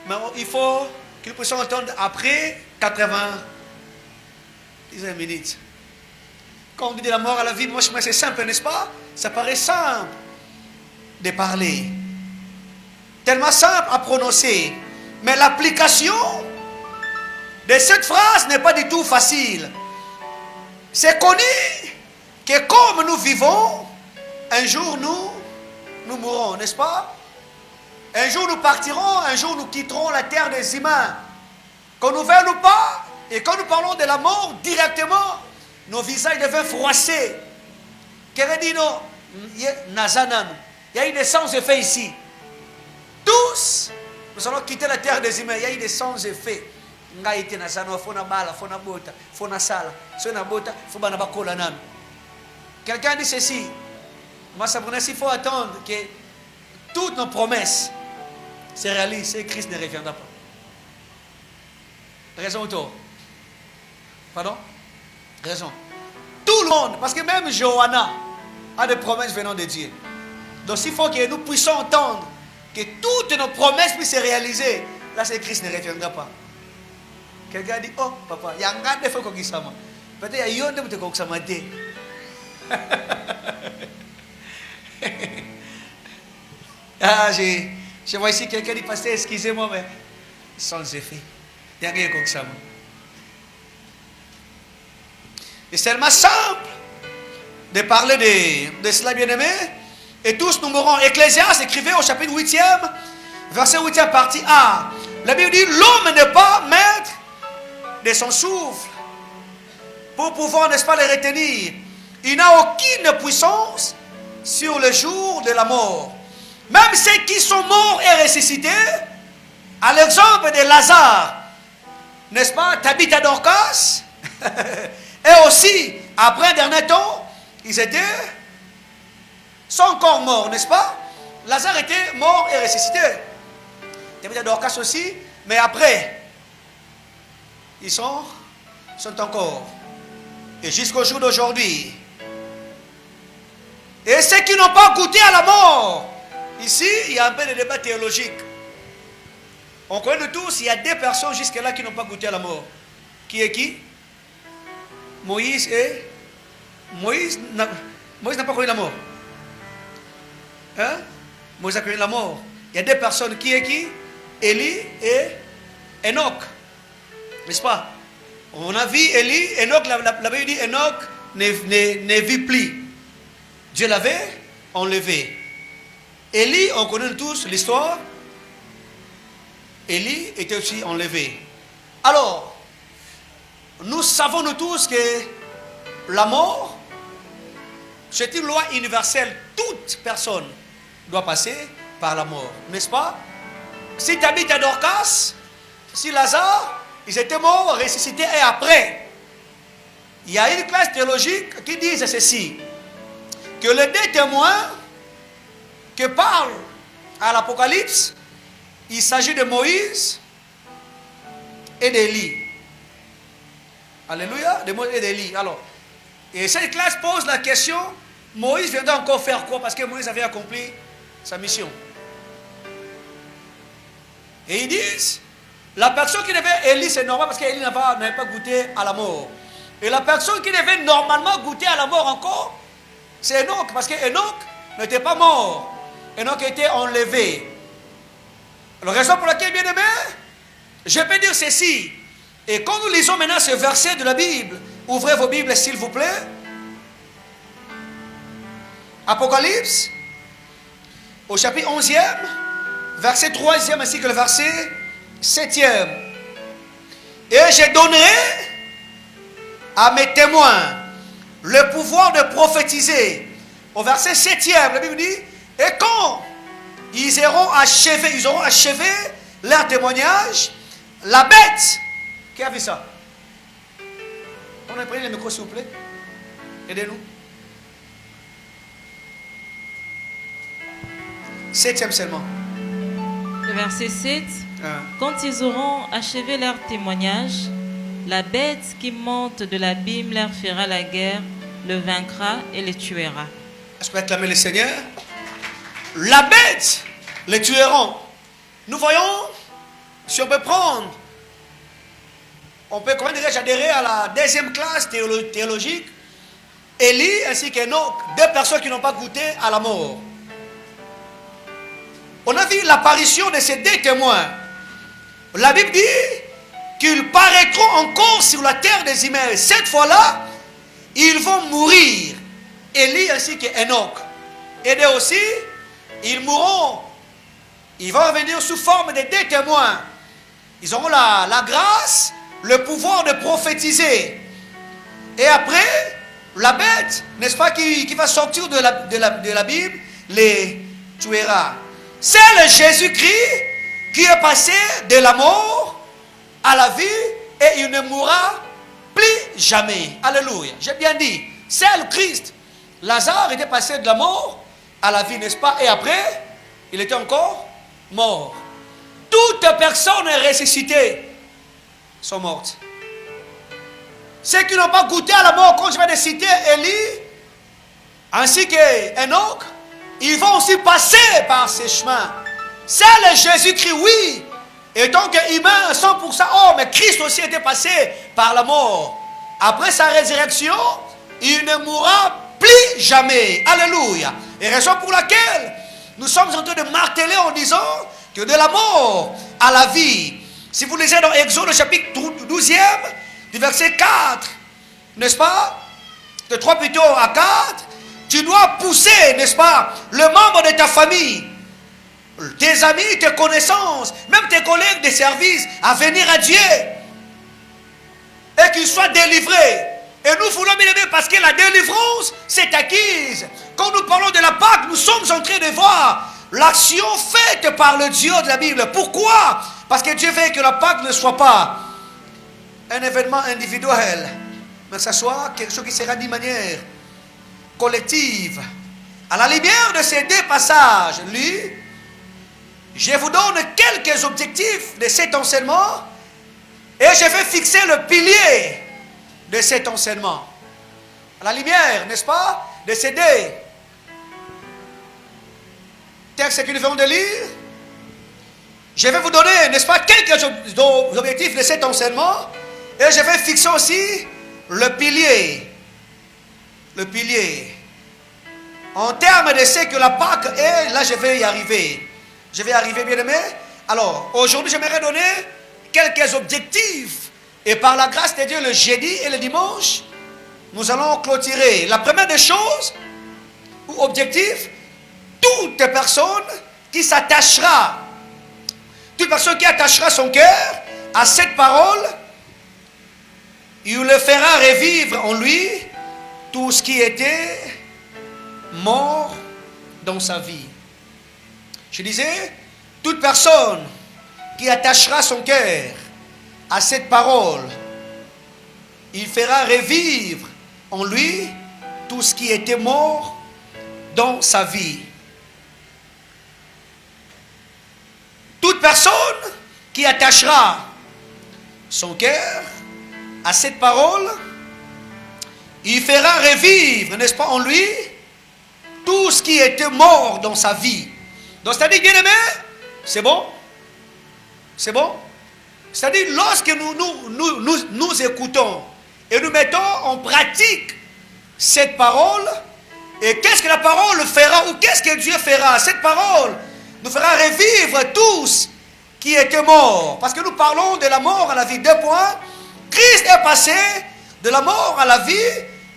Mais il faut que nous puissions entendre après 80 minutes. Quand on dit de la mort à la vie, moi je me dis c'est simple, n'est-ce pas? Ça paraît simple de parler. Tellement simple à prononcer. Mais l'application de cette phrase n'est pas du tout facile. C'est connu que comme nous vivons, un jour nous mourrons, n'est-ce pas? Un jour nous partirons, un jour nous quitterons la terre des humains. Qu'on nous veuille ou pas, et quand nous parlons de la mort directement, nos visages deviennent froissés. Qu'est-ce dit non? Il y a eu des sans-effets ici. Tous, nous allons quitter la terre des humains. Il y a eu des sans-effets. Quelqu'un dit ceci. Moi, ça me il faut attendre que toutes nos promesses se réalisent et Christ ne reviendra pas. Raison ou tort? Pardon? Raison. Tout le monde, parce que même Johanna a des promesses venant de Dieu. Donc il faut que nous puissions entendre que toutes nos promesses puissent se réaliser. Là, c'est Christ ne reviendra pas. Quelqu'un dit, oh papa, il y a un gars de fois qui s'ama. Peut-être il y a un gars de fois qui s'ama. Ah, je vois ici quelqu'un dit, pasteur, excusez-moi, mais sans effet. Il y a un gars qui s'ama. C'est tellement simple de parler de cela, bien-aimé. Et tous nous mourrons. Ecclésiaste écrivait au chapitre 8e, verset 8e, partie A. La Bible dit, l'homme n'est pas maître de son souffle pour pouvoir, n'est-ce pas, le retenir. Il n'a aucune puissance sur le jour de la mort. Même ceux qui sont morts et ressuscités, à l'exemple de Lazare, n'est-ce pas, Tabitha Dorcas, et aussi, après un dernier temps, sont encore morts, n'est-ce pas? Lazare était mort et ressuscité. Tabitha Dorcas aussi, mais après, ils sont encore. Et jusqu'au jour d'aujourd'hui. Et ceux qui n'ont pas goûté à la mort, ici, il y a un peu de débat théologique. On connaît tous, il y a deux personnes jusque-là qui n'ont pas goûté à la mort. Qui est qui? Moïse et... Moïse n'a pas connu la mort. Hein? Moïse a connu la mort. Il y a deux personnes. Qui est qui? Élie et Enoch. N'est-ce pas? On a vu Élie, Enoch, la Bible dit Enoch ne vit plus. Dieu l'avait enlevé. Élie, on connaît tous l'histoire. Élie était aussi enlevé. Alors, nous savons nous tous que la mort, c'est une loi universelle. Toute personne doit passer par la mort. N'est-ce pas? Si Tabitha Dorcas, si Lazare, ils étaient morts, ressuscités et après. Il y a une classe théologique qui dit ceci, que les deux témoins que parle à l'Apocalypse, il s'agit de Moïse et d'Élie. Alléluia, de Moïse et d'Élie. Alors, et cette classe pose la question, Moïse viendra encore faire quoi? Parce que Moïse avait accompli sa mission. Et ils disent, la personne qui devait, Élie c'est normal parce qu'Élie n'avait pas goûté à la mort. Et la personne qui devait normalement goûter à la mort encore, c'est Enoch, parce que Enoch n'était pas mort. Enoch était enlevé. La raison pour laquelle, bien aimé, je peux dire ceci. Et quand nous lisons maintenant ce verset de la Bible, ouvrez vos Bibles s'il vous plaît. Apocalypse, au chapitre 11e, verset 3e ainsi que le verset 7e. Et je donnerai à mes témoins le pouvoir de prophétiser. Au verset 7e, la Bible dit, et quand ils auront achevé leur témoignage, la bête, qui a vu ça? On a pris le micro s'il vous plaît. Aidez-nous. 7e seulement. Le verset 7. Quand ils auront achevé leur témoignage, la bête qui monte de l'abîme leur fera la guerre, le vaincra et les tuera. Est-ce qu'on peut acclamer le Seigneur? La bête les tueront. Nous voyons, si on peut prendre, on peut, comment dirais-je, adhérer à la deuxième classe théologique, Élie ainsi qu'Enoch, deux personnes qui n'ont pas goûté à la mort. On a vu l'apparition de ces deux témoins. La Bible dit qu'ils paraîtront encore sur la terre des humains. Cette fois-là, ils vont mourir. Élie ainsi qu'Enoch. Et eux aussi, ils mourront. Ils vont revenir sous forme de deux témoins. Ils auront la grâce, le pouvoir de prophétiser. Et après, la bête, n'est-ce pas, qui va sortir de la Bible, les tuera. C'est le Jésus-Christ qui est passé de la mort à la vie et il ne mourra plus jamais. Alléluia. J'ai bien dit, c'est le Christ. Lazare était passé de la mort à la vie, n'est-ce pas? Et après, il était encore mort. Toutes personnes ressuscitées sont mortes. Ceux qui n'ont pas goûté à la mort, quand je vais les citer, Élie, ainsi qu'Enoch, ils vont aussi passer par ces chemins. C'est le Jésus-Christ, oui. Et tant qu'humain, 100% homme, mais Christ aussi était passé par la mort. Après sa résurrection, il ne mourra plus jamais. Alléluia. Et raison pour laquelle nous sommes en train de marteler en disant que de la mort à la vie. Si vous lisez dans Exode chapitre 12e, du verset 4, n'est-ce pas? de 3 plutôt à 4, tu dois pousser, n'est-ce pas, le membre de ta famille, tes amis, tes connaissances, même tes collègues de service à venir à Dieu et qu'ils soient délivrés. Et nous voulons bien aimer parce que la délivrance s'est acquise. Quand nous parlons de la Pâque, nous sommes en train de voir l'action faite par le Dieu de la Bible. Pourquoi? Parce que Dieu veut que la Pâque ne soit pas un événement individuel, mais que ce soit quelque chose qui sera d'une manière collective. À la lumière de ces 2 passages lus, je vous donne quelques objectifs de cet enseignement et je vais fixer le pilier de cet enseignement. À la lumière, n'est-ce pas, de ces 2 textes que nous venons de lire, je vais vous donner, n'est-ce pas, quelques objectifs de cet enseignement et je vais fixer aussi le pilier. Le pilier. En termes de ce que la Pâque est, là je vais y arriver. Je vais y arriver, bien aimé. Alors, aujourd'hui, j'aimerais donner quelques objectifs. Et par la grâce de Dieu, le jeudi et le dimanche, nous allons clôturer. La première des choses, ou objectif, toute personne qui s'attachera, toute personne qui attachera son cœur à cette parole, il le fera revivre en lui tout ce qui était mort dans sa vie. Je disais, toute personne qui attachera son cœur à cette parole, il fera revivre en lui tout ce qui était mort dans sa vie. Toute personne qui attachera son cœur à cette parole, il fera revivre, n'est-ce pas, en lui tout ce qui était mort dans sa vie. Donc, c'est-à-dire, bien aimé, c'est bon? C'est bon? C'est-à-dire, lorsque nous écoutons et nous mettons en pratique cette parole, et qu'est-ce que la parole fera, ou qu'est-ce que Dieu fera? Cette parole nous fera revivre tous qui étaient morts. Parce que nous parlons de la mort à la vie. 2 points. Christ est passé de la mort à la vie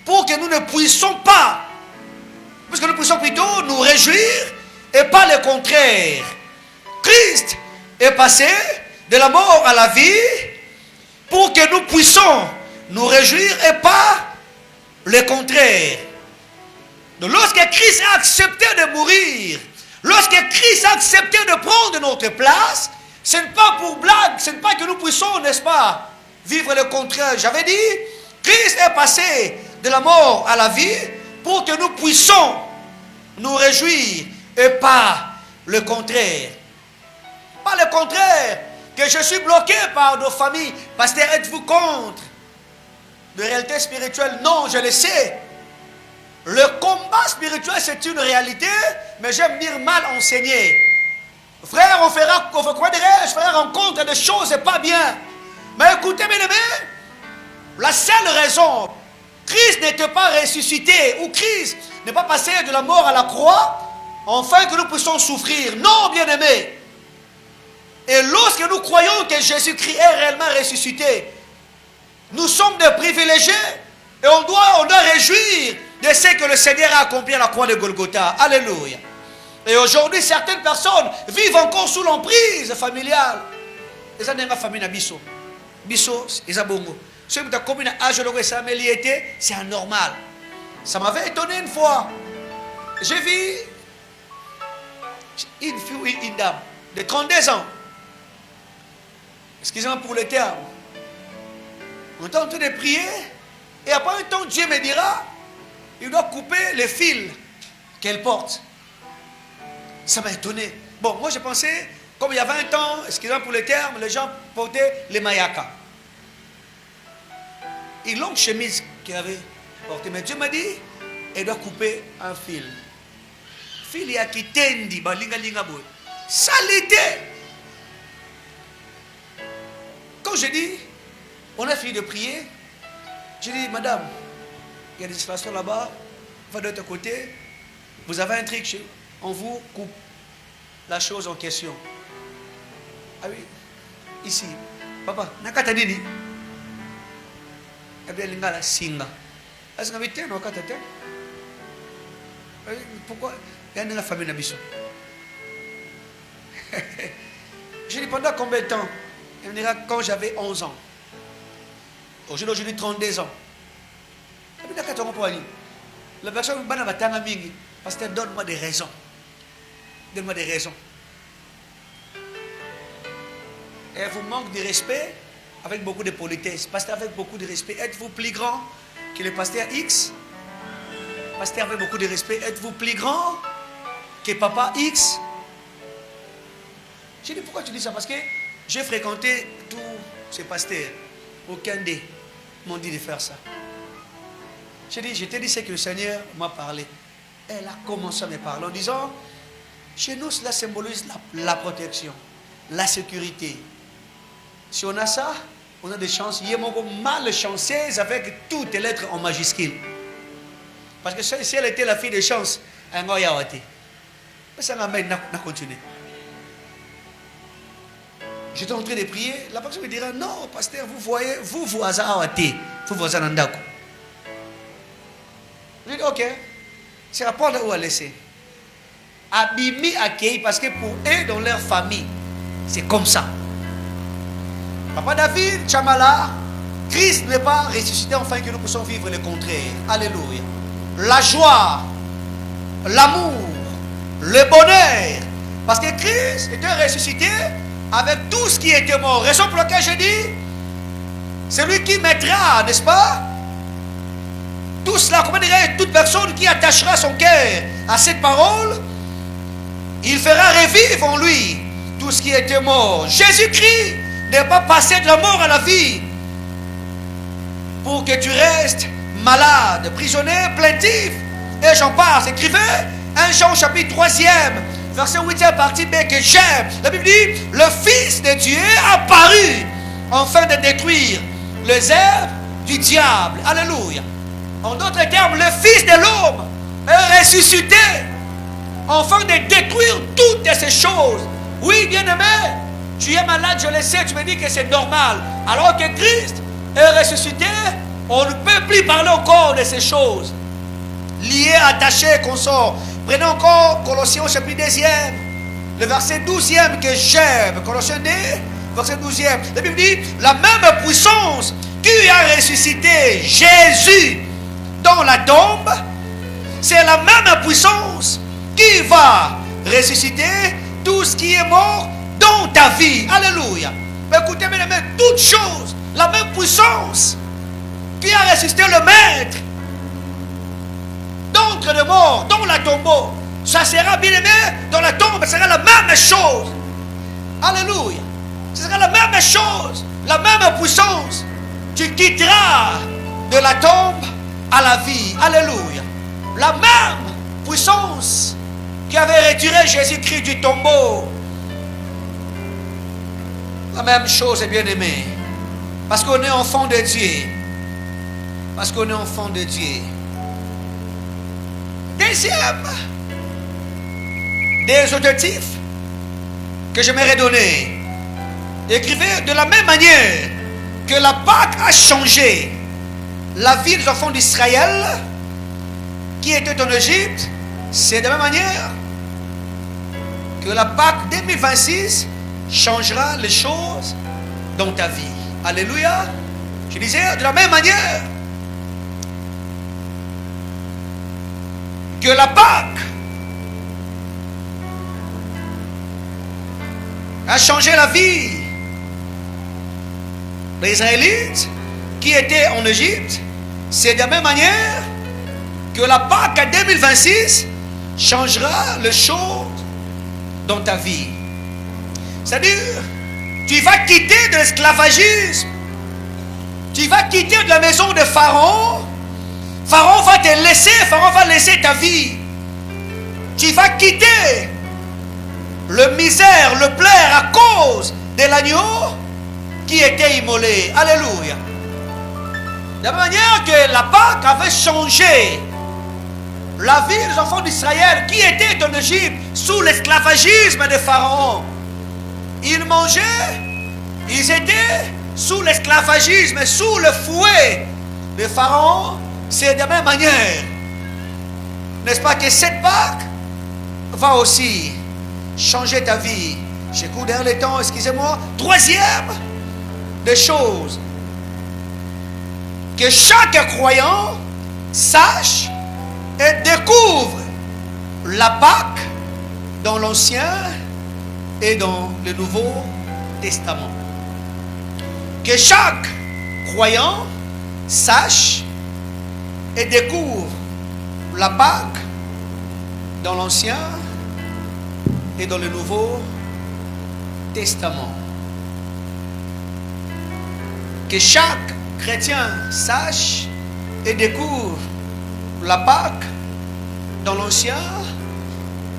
pour que nous ne puissions pas, parce que nous puissions plutôt nous réjouir et pas le contraire. Christ est passé de la mort à la vie pour que nous puissions nous réjouir et pas le contraire. Donc lorsque Christ a accepté de mourir, lorsque Christ a accepté de prendre notre place, ce n'est pas pour blague, ce n'est pas que nous puissions, n'est-ce pas, vivre le contraire. J'avais dit, Christ est passé de la mort à la vie pour que nous puissions nous réjouir et pas le contraire. Pas le contraire, que je suis bloqué par nos familles. Pasteur, êtes-vous contre de réalité spirituelle? Non, je le sais. Le combat spirituel, c'est une réalité, mais j'aime dire mal enseigné. Frère, on fera rencontre des choses pas bien. Mais écoutez, bien aimé, la seule raison, Christ n'était pas ressuscité, ou Christ n'est pas passé de la mort à la croix, afin que nous puissions souffrir. Non, bien aimé. Et lorsque nous croyons que Jésus-Christ est réellement ressuscité, nous sommes des privilégiés et on doit réjouir de ce que le Seigneur a accompli à la croix de Golgotha. Alléluia. Et aujourd'hui, certaines personnes vivent encore sous l'emprise familiale. Et ça n'est pas famille Bisso. Bisso, c'est bongo. Ceux qui ont commis un âge de c'est anormal. Ça m'avait étonné une fois. J'ai vu une dame de 32 ans. Excusez-moi pour le terme. On est en train de prier. Et après un temps, Dieu me dira, il doit couper les fils qu'elle porte. Ça m'a étonné. Bon, moi je pensais, comme il y a 20 ans, excusez-moi pour le terme, les gens portaient les mayaka. Une longue chemise qu'elle avait portée. Mais Dieu m'a dit, elle doit couper un fil. Fil y a qui tendi, salité. Quand j'ai dit, on a fini de prier, j'ai dit, madame, il y a des installations là-bas, va de l'autre côté, vous avez un truc, on vous coupe la chose en question. Ah oui, ici, papa, nakata nini? Eh bien, lingala singa. Est-ce que vous avez non, pourquoi il y a une famille d'Abisso? Je dis pendant combien de temps? Il me dira quand j'avais 11 ans. Aujourd'hui, j'ai 32 ans. La personne va t'amener parce que donne-moi des raisons. Donne-moi des raisons. Et elle vous manque de respect avec beaucoup de politesse. Pasteur avec beaucoup de respect. Êtes-vous plus grand que le pasteur X? Pasteur avec beaucoup de respect. Êtes-vous plus grand que papa X? J'ai dit pourquoi tu dis ça? Parce que j'ai fréquenté tous ces pasteurs. Aucun d'eux m'ont dit de faire ça. J'ai dit, je t'ai dit ce que le Seigneur m'a parlé. Elle a commencé à me parler en disant, chez nous cela symbolise la protection, la sécurité. Si on a ça, on a des chances. Il y a malchanceuse avec toutes les lettres en majuscule. Parce que si elle était la fille de chance, elle n'aurait pas été. Mais ça n'a continué. J'étais en train de prier, la personne me dira, non, pasteur, vous voyez, vous avez vous voyez Nandako. Je dis, ok, c'est la porte où elle laisser. Abimi accueilli parce que pour eux, dans leur famille, c'est comme ça. Papa David, Chamala, Christ n'est pas ressuscité afin que nous puissions vivre le contraire. Alléluia. La joie, l'amour, le bonheur. Parce que Christ était ressuscité avec tout ce qui était mort. Raison pour laquelle je dis, c'est lui qui mettra, n'est-ce pas? Tout cela, comment dirais-je, toute personne qui attachera son cœur à cette parole, il fera revivre en lui tout ce qui était mort. Jésus-Christ n'est pas passé de la mort à la vie pour que tu restes malade, prisonnier, plaintif. Et j'en passe. Écrivez 1 Jean chapitre 3e, verset 8e partie B que j'aime. La Bible dit, le Fils de Dieu est apparu afin de détruire les œuvres du diable. Alléluia. En d'autres termes, le Fils de l'homme est ressuscité afin de détruire toutes ces choses. Oui, bien-aimé, tu es malade, je le sais, tu me dis que c'est normal. Alors que Christ est ressuscité, on ne peut plus parler encore de ces choses. Liés, attachés, qu'on sort. Prenez encore Colossiens chapitre 2e, le verset 12e que j'aime. Colossiens 2, verset 12e. La Bible dit, la même puissance qui a ressuscité Jésus dans la tombe, c'est la même puissance qui va ressusciter tout ce qui est mort dans ta vie. Alléluia. Mais écoutez, mes amis, toutes choses, la même puissance qui a ressuscité le Maître d'entre les morts, dans la tombeau, ça sera bien aimé dans la tombe, ça sera la même chose. Alléluia. Ce sera la même chose, la même puissance. Tu quitteras de la tombe à la vie. Alléluia. La même puissance qui avait retiré Jésus-Christ du tombeau. La même chose est bien aimé. Parce qu'on est enfant de Dieu. Parce qu'on est enfant de Dieu. Deuxième des objectifs que j'aimerais donner. Écrivez de la même manière que la Pâque a changé la vie des enfants d'Israël qui étaient en Égypte, c'est de la même manière que la Pâque 2026 changera les choses dans ta vie. Alléluia. Je disais de la même manière que la Pâque a changé la vie des Israélites qui étaient en Égypte, c'est de la même manière que la Pâque 2026 changera les choses dans ta vie. C'est-à-dire, tu vas quitter de l'esclavagisme, tu vas quitter de la maison de Pharaon. Pharaon va te laisser, Pharaon va laisser ta vie. Tu vas quitter le misère, le plaire à cause de l'agneau qui était immolé. Alléluia. De la manière que la Pâque avait changé la vie des enfants d'Israël qui étaient en Égypte sous l'esclavagisme de Pharaon. Ils mangeaient, ils étaient sous l'esclavagisme, sous le fouet de Pharaon. C'est de la même manière. N'est-ce pas que cette Pâque va aussi changer ta vie. J'écoute derrière les temps, excusez-moi. Troisième des choses. Que chaque croyant sache et découvre la Pâque dans l'Ancien et dans le Nouveau Testament. Que chaque croyant sache et découvre la Pâque dans l'Ancien et dans le Nouveau Testament. Que chaque chrétien sache et découvre la Pâque dans l'Ancien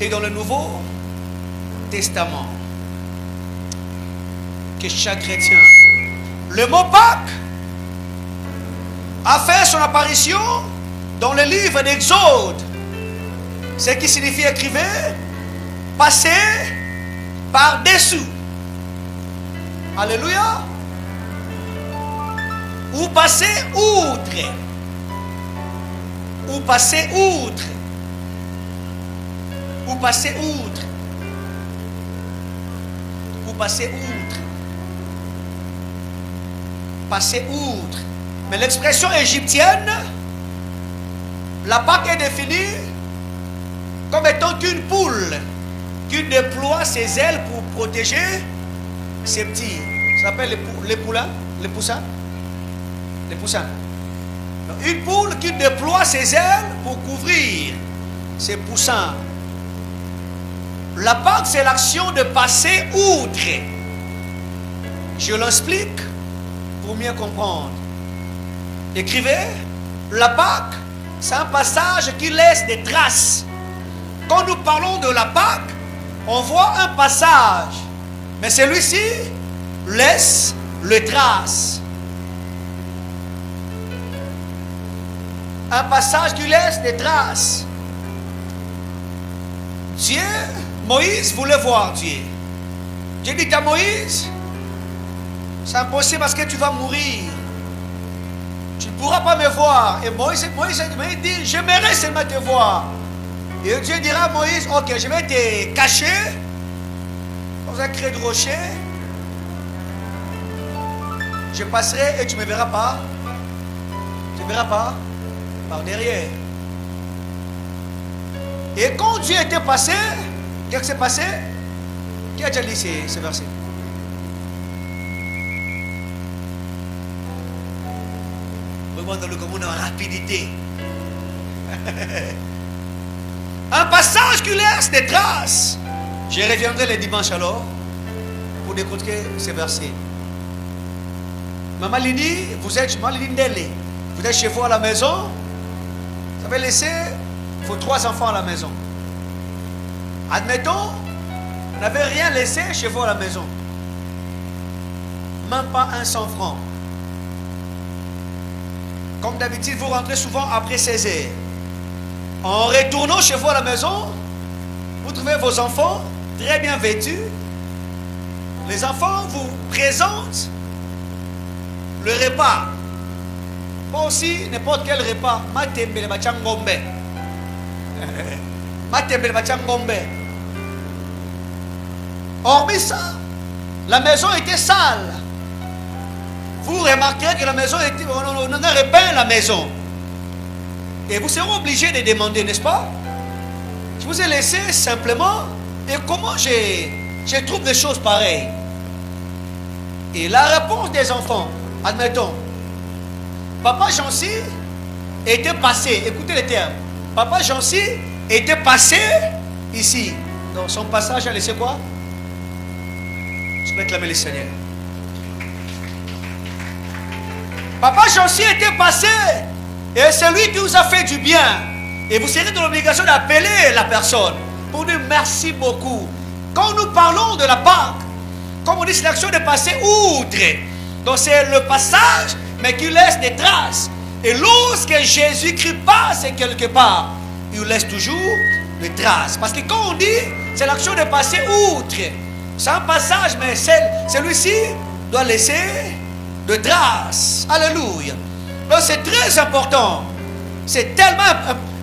et dans le Nouveau Testament. Que chaque chrétien. Le mot Pâque a fait son apparition dans le livre d'Exode, ce qui signifie écrivez, passer par-dessous. Alléluia. Ou passer outre. Ou passer outre. Ou passer outre. Ou passer outre. Passer outre. Mais l'expression égyptienne, la Pâque est définie comme étant qu'une poule qui déploie ses ailes pour protéger ses petits. Ça s'appelle les poulains, les poussins. Les poussins. Donc, une poule qui déploie ses ailes pour couvrir ses poussins. La Pâque, c'est l'action de passer outre. Je l'explique pour mieux comprendre. Écrivez, la Pâque, c'est un passage qui laisse des traces. Quand nous parlons de la Pâque, on voit un passage, mais celui-ci laisse les traces. Un passage qui laisse des traces. Dieu, Moïse voulait voir Dieu. Dieu dit à Moïse, c'est impossible parce que tu vas mourir. Tu ne pourras pas me voir. Et Moïse dit, j'aimerais seulement te voir. Et Dieu dira à Moïse, ok, je vais te cacher dans un creux de rocher. Je passerai et tu ne me verras pas. Tu ne verras pas par derrière. Et quand Dieu était passé, qu'est-ce qui s'est passé? Qui a déjà lu ce verset? Demande-le comme une rapidité. Un passage qui laisse des traces. Je reviendrai le dimanche alors pour découvrir ces versets. Maman Lini, vous êtes chez vous à la maison. Vous avez laissé vos 3 enfants à la maison. Admettons, vous n'avez rien laissé chez vous à la maison. Même pas 100 francs. Comme d'habitude, vous rentrez souvent après 16 heures. En retournant chez vous à la maison, vous trouvez vos enfants très bien vêtus. Les enfants vous présentent le repas. Pas aussi n'importe quel repas. Matembele bachangombe. Matembele bachangombe. Hormis ça, la maison était sale. Vous remarquerez que la maison était... On a repeint la maison. Et vous serez obligé de demander, n'est-ce pas? Je vous ai laissé simplement. Et comment je trouve des choses pareilles? Et la réponse des enfants, admettons, Papa Jancy était passé, écoutez les termes. Papa Jancy était passé ici. Donc son passage a laissé quoi? Je vais acclamer le Seigneur. Papa Jancy était passé. Et c'est lui qui vous a fait du bien. Et vous serez dans l'obligation d'appeler la personne pour dire merci beaucoup. Quand nous parlons de la Pâque, comme on dit, c'est l'action de passer outre. Donc c'est le passage, mais qui laisse des traces. Et lorsque Jésus-Christ passe quelque part, il laisse toujours des traces. Parce que quand on dit, c'est l'action de passer outre. C'est un passage, mais celui-ci doit laisser des traces. Alléluia. Donc c'est très important C'est tellement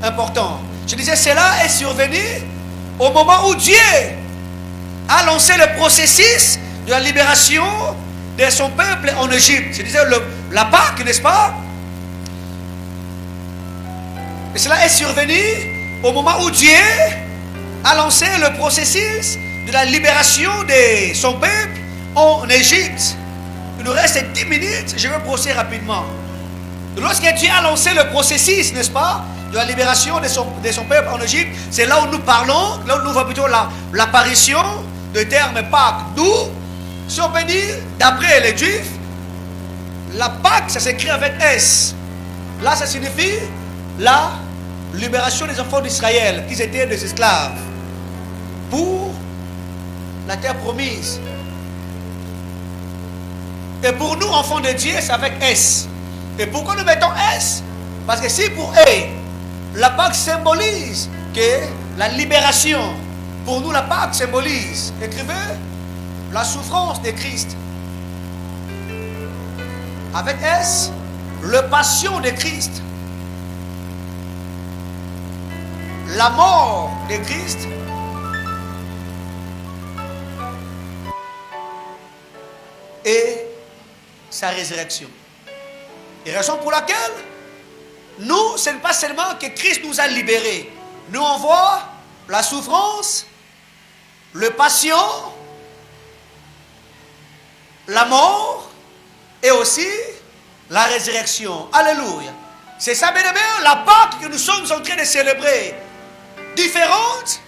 important. Je disais, cela est survenu au moment où Dieu a lancé le processus de la libération de son peuple en Égypte. Je disais, la Pâque, n'est-ce pas? Et cela est survenu au moment où Dieu a lancé le processus de la libération de son peuple en Égypte. Il nous reste 10 minutes, je vais brosser rapidement. Lorsque Dieu a lancé le processus, n'est-ce pas, de la libération de son peuple en Égypte, c'est là où nous parlons, là où nous voyons plutôt l'apparition de terme Pâque. D'où, si on peut dire, d'après les Juifs, la Pâque, ça s'écrit avec S. Là, ça signifie la libération des enfants d'Israël, qui étaient des esclaves, pour la terre promise. Et pour nous, enfants de Dieu, c'est avec S. Et pourquoi nous mettons S? Parce que si pour eux, la Pâque symbolise que la libération, pour nous, la Pâque symbolise, écrivez, la souffrance de Christ. Avec S, le passion de Christ. La mort de Christ. Et sa résurrection. Et raison pour laquelle nous, ce n'est pas seulement que Christ nous a libérés. Nous, on voit la souffrance, le passion, la mort et aussi la résurrection. Alléluia. C'est ça, bien aimé, la Pâque que nous sommes en train de célébrer. Différente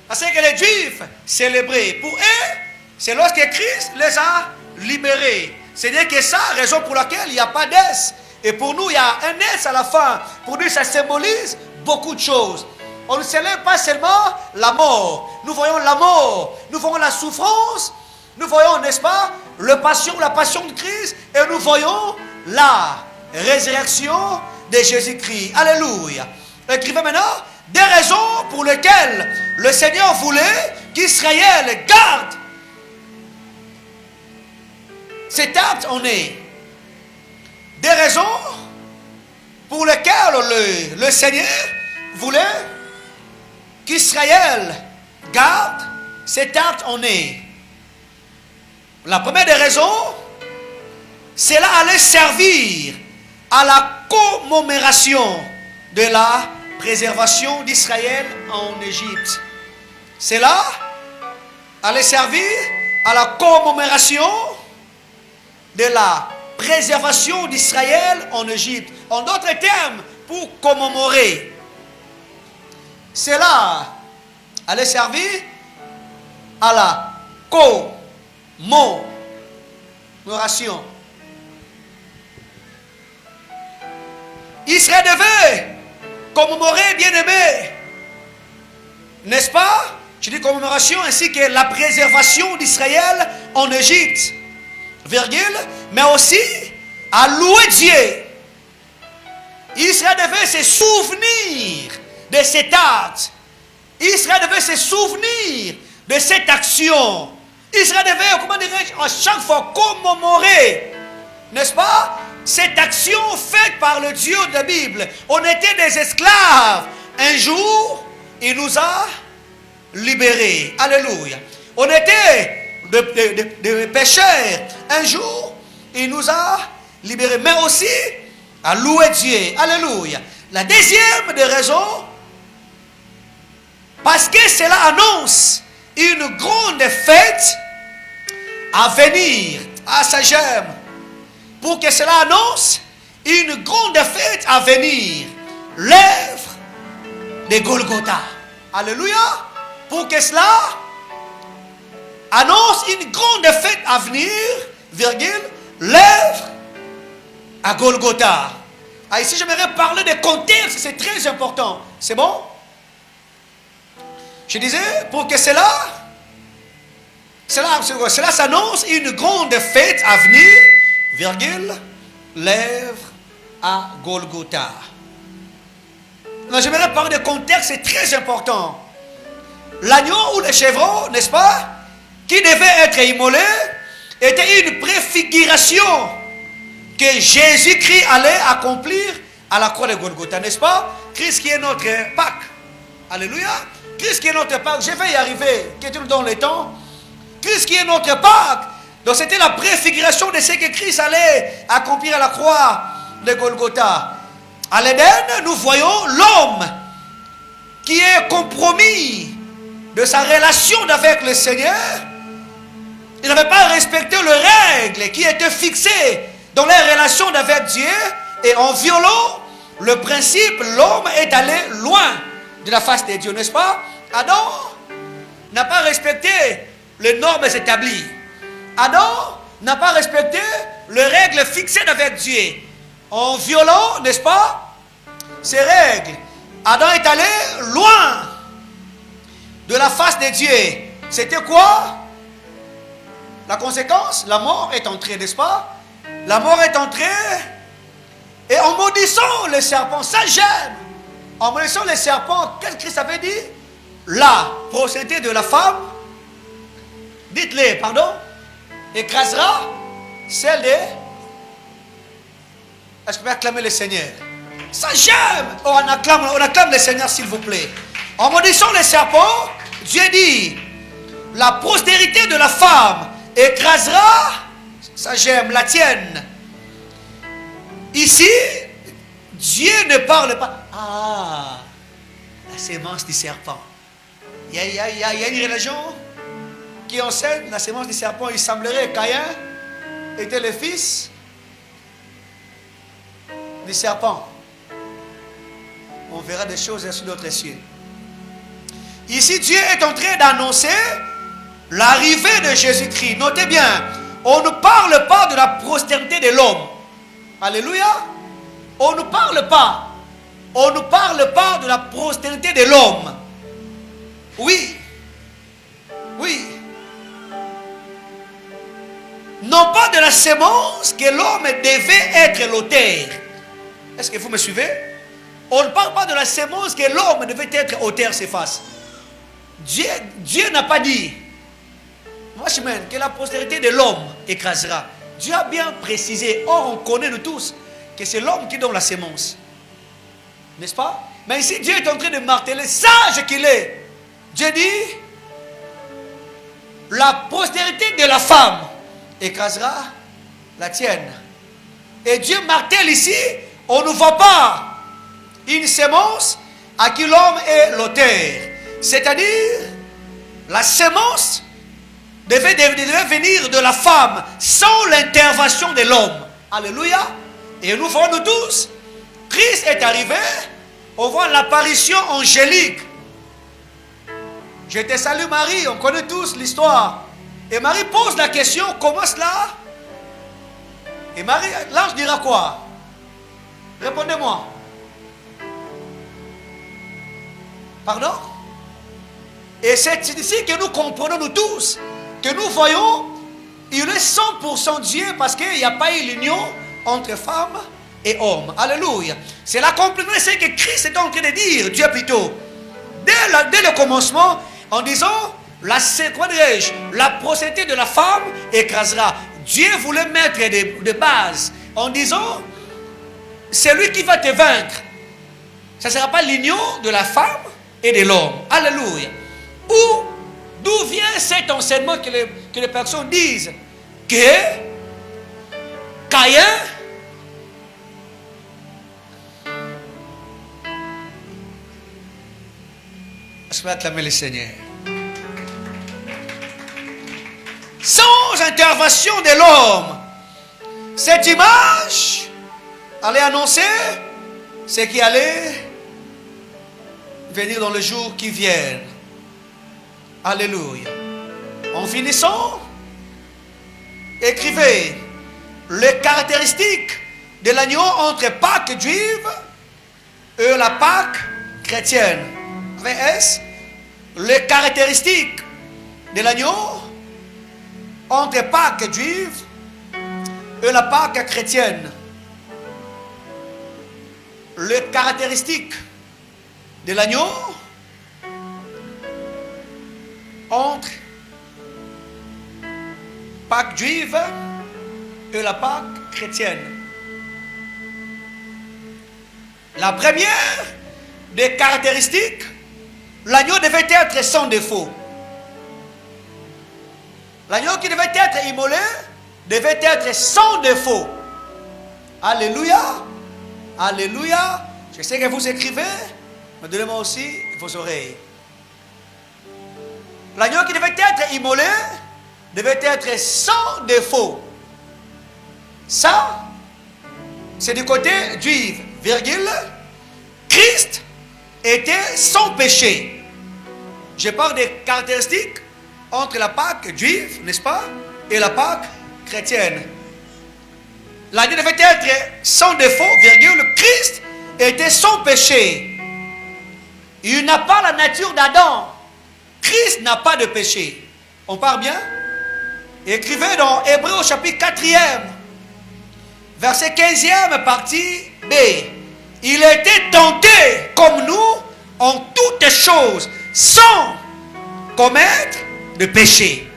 à ce que les Juifs célébraient. Pour eux, c'est lorsque Christ les a libérés. C'est-à-dire que ça, raison pour laquelle il n'y a pas d'S. Et pour nous, il y a un S à la fin. Pour nous, ça symbolise beaucoup de choses. On ne célèbre pas seulement la mort. Nous voyons la mort. Nous voyons la souffrance. Nous voyons, n'est-ce pas, la passion de Christ. Et nous voyons la résurrection de Jésus-Christ. Alléluia. Écrivez maintenant des raisons pour lesquelles le Seigneur voulait qu'Israël garde cet acte en est. Des raisons pour lesquelles le Seigneur voulait qu'Israël garde cet acte en est. La première des raisons, cela allait servir à la commémoration de la préservation d'Israël en Égypte. Cela allait servir à la commémoration de la préservation d'Israël en Égypte. En d'autres termes, pour commémorer. Cela allait servir à la commémoration. Israël devait commémorer, bien-aimé, n'est-ce pas? Je dis commémoration ainsi que la préservation d'Israël en Égypte. Virgule, mais aussi à louer Dieu. Israël devait se souvenir de cet acte. Israël devait se souvenir de cette action. Israël devait, comment dirais-je, à chaque fois commémorer, n'est-ce pas, cette action faite par le Dieu de la Bible. On était des esclaves. Un jour, il nous a libérés. Alléluia. On était de pécheurs. Un jour, il nous a libérés. Mais aussi, à louer Dieu. Alléluia. La deuxième des raisons, parce que cela annonce une grande fête à venir. Ah, ça j'aime. Pour que cela annonce une grande fête à venir. L'œuvre de Golgotha. Alléluia. Pour que cela annonce une grande fête à venir, virgule, l'œuvre à Golgotha. Ah, ici, j'aimerais parler de contexte, c'est très important. C'est bon? Je disais, pour que cela s'annonce une grande fête à venir, virgule, l'œuvre à Golgotha. J'aimerais parler de contexte, c'est très important. L'agneau ou le chèvreau, n'est-ce pas, qui devait être immolé, était une préfiguration que Jésus-Christ allait accomplir à la croix de Golgotha, n'est-ce pas? Christ qui est notre Pâque. Alléluia. Christ qui est notre Pâque. Je vais y arriver. Que Dieu nous donne le temps. Christ qui est notre Pâque. Donc c'était la préfiguration de ce que Christ allait accomplir à la croix de Golgotha. À l'Éden, nous voyons l'homme qui est compromis de sa relation avec le Seigneur. Il n'avait pas respecté les règles qui étaient fixées dans les relations avec Dieu. Et en violant le principe, l'homme est allé loin de la face de Dieu, n'est-ce pas? Adam n'a pas respecté les normes établies. Adam n'a pas respecté les règles fixées avec Dieu. En violant, n'est-ce pas, ces règles, Adam est allé loin de la face de Dieu. C'était quoi la conséquence? La mort est entrée, n'est-ce pas? La mort est entrée. Et en maudissant les serpents, ça j'aime. En maudissant les serpents, qu'est-ce que Christ avait dit? La procédé de la femme, dites-le, pardon, écrasera celle des... Est-ce que vous pouvez acclamer le Seigneur? Ça j'aime. Oh, on acclame le Seigneur s'il vous plaît. En maudissant les serpents, Dieu dit, la postérité de la femme écrasera, ça j'aime, la tienne. Ici, Dieu ne parle pas. Ah, la sémence du serpent. Il y a une religion qui enseigne la sémence du serpent. Il semblerait que Caïn était le fils du serpent. On verra des choses sur d'autres cieux. Ici, Dieu est en train d'annoncer l'arrivée de Jésus-Christ. Notez bien, on ne parle pas de la postérité de l'homme. Alléluia. On ne parle pas. On ne parle pas de la postérité de l'homme. Oui. Oui. Non pas de la sémence que l'homme devait être l'auteur. Est-ce que vous me suivez? On ne parle pas de la sémence que l'homme devait être auteur s'efface. Dieu n'a pas dit que la postérité de l'homme écrasera. Dieu a bien précisé. Or, on connaît nous tous que c'est l'homme qui donne la sémence. N'est-ce pas? Mais ici, Dieu est en train de marteler, sage qu'il est. Dieu dit, la postérité de la femme écrasera la tienne. Et Dieu martèle ici, on ne voit pas une sémence à qui l'homme est l'auteur. C'est-à-dire, la sémence devait venir de la femme sans l'intervention de l'homme. Alléluia. Et nous voyons nous tous, Christ est arrivé, on voit l'apparition angélique. Je te salue Marie, on connaît tous l'histoire. Et Marie pose la question, comment cela? Et Marie, l'ange dira quoi? Répondez-moi. Pardon? Et c'est ici que nous comprenons nous tous, que nous voyons, il est 100% Dieu parce qu'il n'y a pas eu l'union entre femmes et hommes. Alléluia. C'est l'accomplissement de ce que Christ est en train de dire, Dieu plutôt. Dès le commencement, en disant, la procédé de la femme écrasera. Dieu voulait mettre des bases en disant, c'est lui qui va te vaincre. Ça ne sera pas l'union de la femme et de l'homme. Alléluia. D'où vient cet enseignement que les personnes disent que Caïn je vais acclamer le Seigneur. Sans intervention de l'homme, cette image allait annoncer ce qui allait venir dans le jour qui vient. Alléluia. En finissant, écrivez les caractéristiques de l'agneau entre Pâques juive et la Pâque chrétienne. Avec S, les caractéristiques de l'agneau entre Pâques juive et la Pâque chrétienne. Les caractéristiques de l'agneau entre Pâques juive et la Pâque chrétienne. La première des caractéristiques, l'agneau devait être sans défaut. L'agneau qui devait être immolé devait être sans défaut. Alléluia. Alléluia. Je sais que vous écrivez, mais donnez-moi aussi vos oreilles. L'agneau qui devait être immolé devait être sans défaut. Ça, c'est du côté juif, virgule. Christ était sans péché. Je parle des caractéristiques entre la Pâque juive, n'est-ce pas, et la Pâque chrétienne. L'agneau devait être sans défaut, virgule. Christ était sans péché. Il n'a pas la nature d'Adam. Christ n'a pas de péché. On part bien? Écrivez dans Hébreux au chapitre 4e, verset 15e, partie B. Il était tenté comme nous en toutes choses, sans commettre de péché.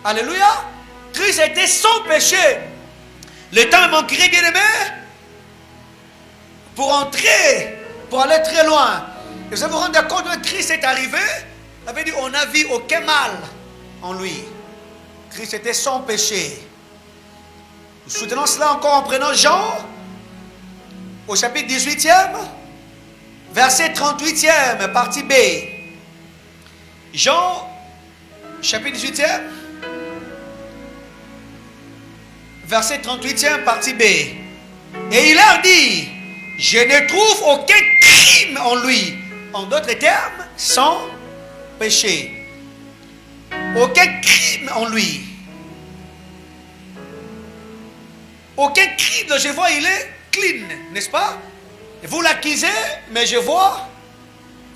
Alléluia. Christ était sans péché. Le temps manquerait, bien aimé, pour entrer, pour aller très loin. Et vous vous rendez compte que Christ est arrivé, il avait dit on n'a vu aucun mal en lui. Christ était sans péché. Nous soutenons cela encore en prenant Jean, au chapitre 18e, verset 38e, partie B. Jean, chapitre 18e, verset 38e, partie B. Et il leur dit, je ne trouve aucun crime en lui. En d'autres termes, sans péché. Aucun crime en lui. Aucun crime, je vois, il est clean, n'est-ce pas? Vous l'accusez, mais je vois,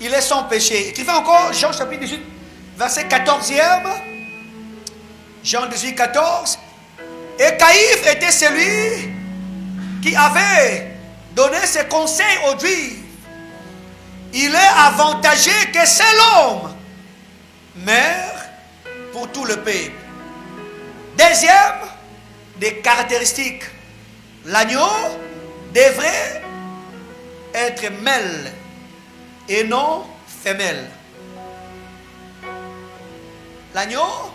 il est sans péché. Écrivez encore Jean chapitre 18, verset 14e. Jean 18, 14. Et Caïphe était celui qui avait donné ses conseils aux Juifs. Il est avantagé que c'est l'homme, mère pour tout le peuple. Deuxième des caractéristiques, l'agneau devrait être mâle et non femelle. L'agneau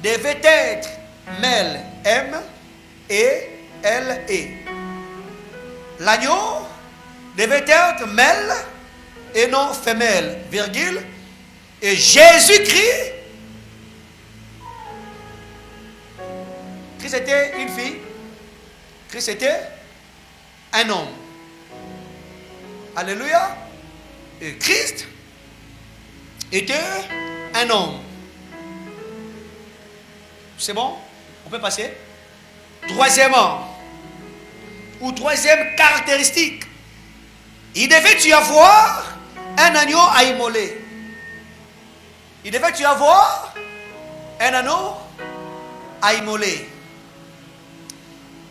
devait être mâle, M-E-L-E. L'agneau devait être mâle et non femelle, virgule. Et Jésus-Christ, Christ était une fille, Christ était un homme. Alléluia. Et Christ était un homme. C'est bon? On peut passer. Troisièmement, ou troisième caractéristique, il devait y avoir un agneau à immoler. Il devait y avoir un agneau à immoler.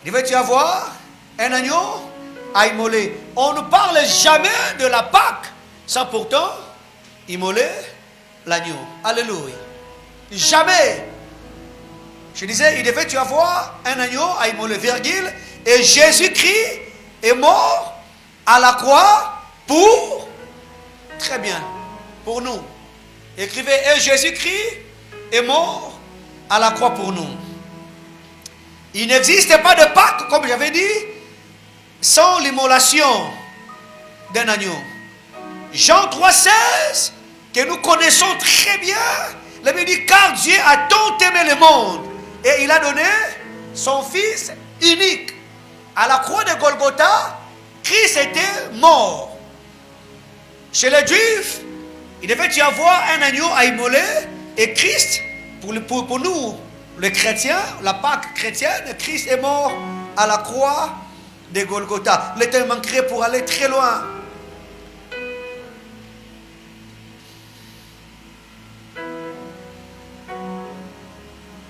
Il devait y avoir un agneau à immoler. On ne parle jamais de la Pâque sans pourtant immoler l'agneau. Alléluia. Jamais. Je disais, il devait y avoir un agneau à immoler, virgule. Et Jésus-Christ est mort à la croix pour, très bien, pour nous. Écrivez, et Jésus-Christ est mort à la croix pour nous. Il n'existe pas de Pâque, comme j'avais dit, sans l'immolation d'un agneau. Jean 3,16, que nous connaissons très bien, la Bible dit, car Dieu a tant aimé le monde, et il a donné son Fils unique. À la croix de Golgotha, Christ était mort. Chez les Juifs, il devait y avoir un agneau à immoler, et Christ, pour nous, les chrétiens, la Pâque chrétienne, Christ est mort à la croix de Golgotha. Le temps manquerait pour aller très loin.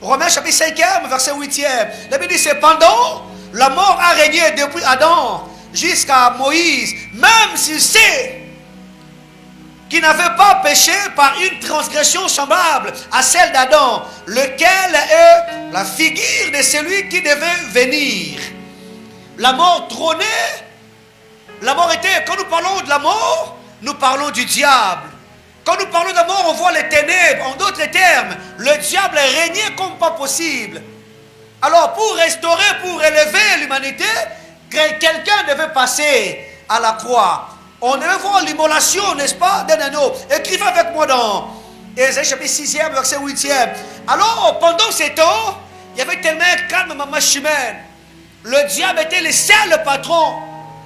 Romains chapitre 5e, verset 8e. La Bible dit, cependant, la mort a régné depuis Adam jusqu'à Moïse, même s'il sait qu'il n'avait pas péché par une transgression semblable à celle d'Adam, lequel est la figure de celui qui devait venir. La mort trônait La mort était, quand nous parlons de la mort, nous parlons du diable. Quand nous parlons de la mort, on voit les ténèbres. En d'autres termes, le diable régnait comme pas possible. Alors, pour restaurer, pour élever l'humanité, quelqu'un devait passer à la croix. On devait voir l'immolation, n'est-ce pas, d'un agneau. Écrivez avec moi dans Ésaïe chapitre 6e, verset 8e. Alors, pendant ces temps, il y avait tellement un calme dans ma marche humaine. Le diable était le seul patron.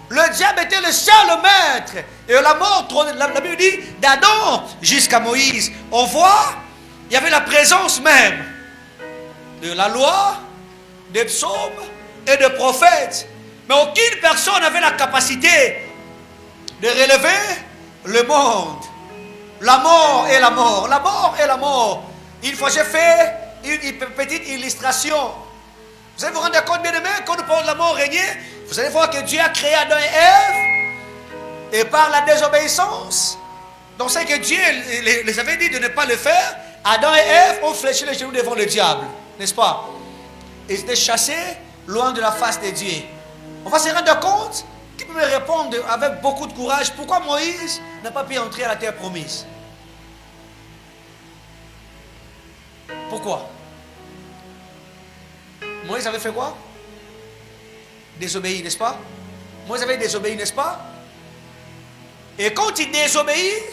Le diable était le seul maître. Et la mort, la Bible dit, d'Adam jusqu'à Moïse. On voit, il y avait la présence même de la loi, des psaumes et des prophètes. Mais aucune personne n'avait la capacité de relever le monde. La mort et la mort. La mort et la mort. Une fois, j'ai fait une petite illustration. Vous allez vous rendre compte, bien aimé, quand nous parlons de la mort régnée, vous allez voir que Dieu a créé Adam et Ève. Et par la désobéissance, donc c'est que Dieu les avait dit de ne pas le faire, Adam et Ève ont fléchi les genoux devant le diable. N'est-ce pas? Ils étaient chassés loin de la face de Dieu. On va se rendre compte. Qui peut me répondre avec beaucoup de courage pourquoi Moïse n'a pas pu entrer à la terre promise? Pourquoi? Moïse avait fait quoi? Désobéi, n'est-ce pas? Moïse avait désobéi, n'est-ce pas? Et quand il désobéit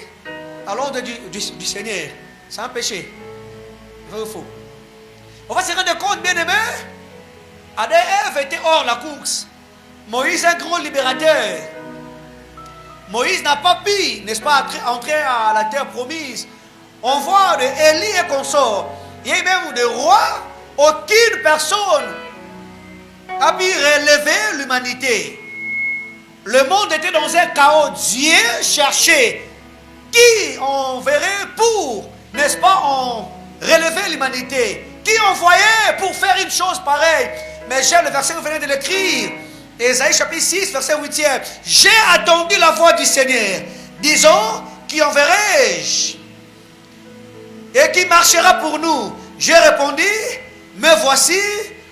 à l'ordre du Seigneur, c'est un péché. Vrai ou faux? On va se rendre compte, bien aimé, Adam et Ève étaient hors la course. Moïse est un grand libérateur. Moïse n'a pas pu, n'est-ce pas, entrer à la terre promise. On voit de Élie et consorts. Il y a même des rois, aucune personne a pu relever l'humanité. Le monde était dans un chaos. Dieu cherchait qui enverrait pour, n'est-ce pas, relever l'humanité. Qui envoyait pour faire une chose pareille. Mais j'aime le verset que vous venez de l'écrire. Ésaïe chapitre 6, verset 8e. J'ai attendu la voix du Seigneur, disons, qui enverrai-je et qui marchera pour nous? J'ai répondu, me voici,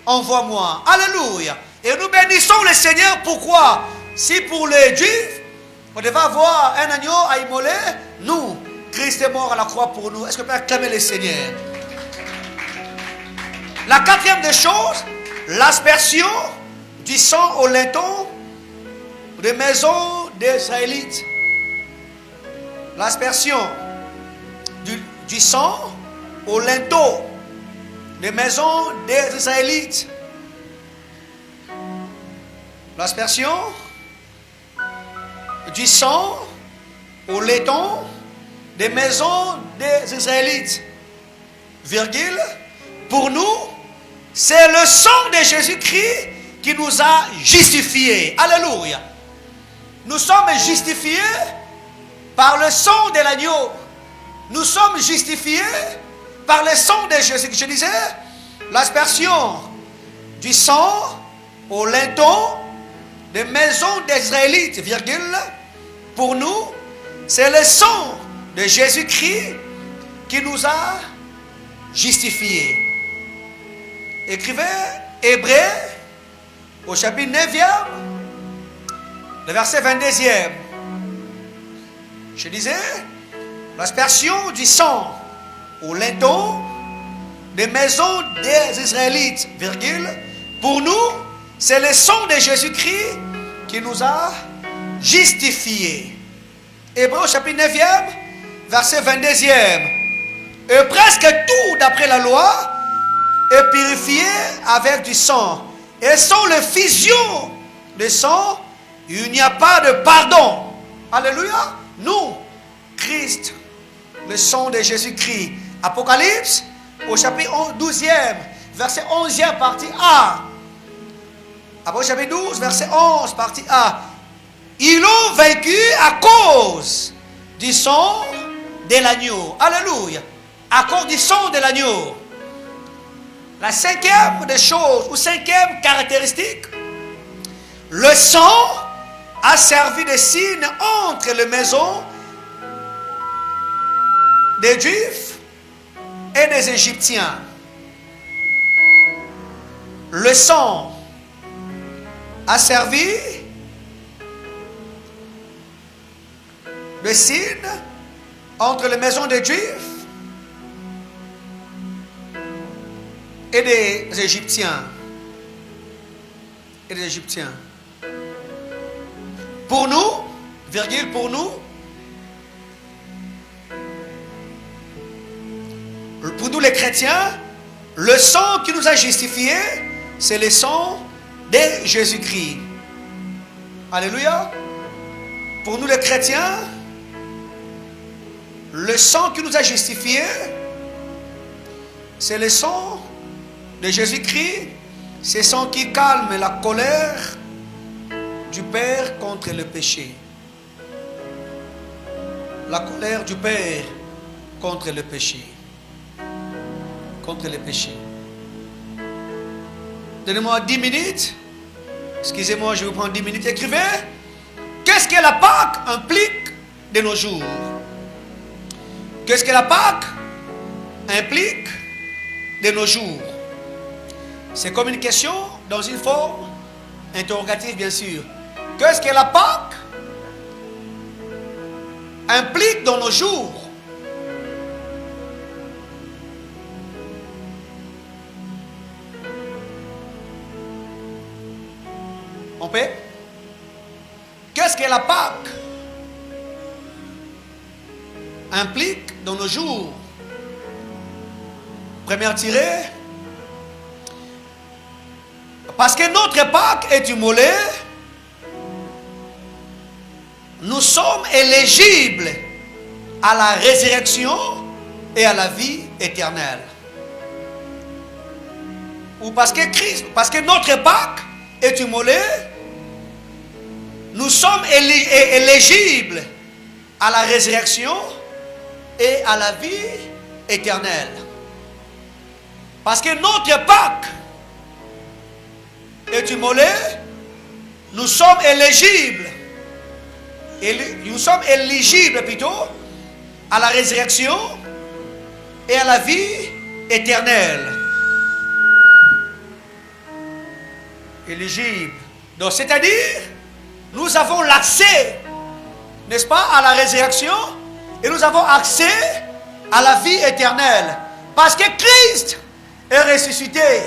envoie-moi. Alléluia. Et nous bénissons le Seigneur. Pourquoi? Si pour les Juifs, on devait avoir un agneau à immoler, nous, Christ est mort à la croix pour nous. Est-ce qu'on peut acclamer le Seigneur? La quatrième des choses, l'aspersion du sang au linteau des maisons des Israélites. L'aspersion du sang au linteau des maisons des Israélites. L'aspersion du sang au laiton des maisons des Israélites. Virgule. Pour nous, c'est le sang de Jésus-Christ qui nous a justifiés. Alléluia. Nous sommes justifiés par le sang de l'agneau. Nous sommes justifiés par le sang de Jésus. Je disais, l'aspersion du sang au linteau des maisons des Israélites, virgule, pour nous, c'est le sang de Jésus-Christ qui nous a justifiés. Écrivez Hébreux au chapitre 9e, le verset 22e. Je disais, l'aspersion du sang au linteau des maisons des Israélites, virgule, pour nous, c'est le sang de Jésus-Christ qui nous a justifiés. Hébreux chapitre 9e, verset 22e. Et presque tout, d'après la loi, est purifié avec du sang. Et sans l'effusion de sang, il n'y a pas de pardon. Alléluia. Nous, Christ, le sang de Jésus-Christ. Apocalypse, au chapitre 12e, verset 11e, partie A. Apocalypse chapitre 12, verset 11, partie A. Ils l'ont vaincu à cause du sang de l'agneau. Alléluia. À cause du sang de l'agneau. La cinquième des choses, ou cinquième caractéristique, le sang a servi de signe entre les maisons des Juifs et des Égyptiens. Le sang a servi le signe entre les maisons des Juifs et des Égyptiens. Et des Égyptiens. Pour nous, virgule, pour nous les chrétiens, le sang qui nous a justifiés, c'est le sang de Jésus-Christ. Alléluia. Pour nous les chrétiens, le sang qui nous a justifiés, c'est le sang de Jésus-Christ. C'est le sang qui calme la colère du Père contre le péché. La colère du Père contre le péché. Contre le péché. Donnez-moi 10 minutes. Excusez-moi, je vais prendre 10 minutes. Écrivez. Qu'est-ce que la Pâque implique de nos jours? Qu'est-ce que la Pâque implique de nos jours? C'est comme une question dans une forme interrogative, bien sûr. Qu'est-ce que la Pâque implique dans nos jours? On peut? Qu'est-ce que la Pâque implique dans nos jours? Première tirée. Parce que notre Pâque est immolée, nous sommes éligibles à la résurrection et à la vie éternelle. Ou parce que notre Pâque est immolée, nous sommes éligibles à la résurrection et à la vie éternelle. Parce que notre Pâque est immolé, nous sommes éligibles. Nous sommes éligibles plutôt à la résurrection et à la vie éternelle. Éligible. Donc, c'est-à-dire, nous avons l'accès, n'est-ce pas, à la résurrection et nous avons accès à la vie éternelle. Parce que Christ est ressuscité.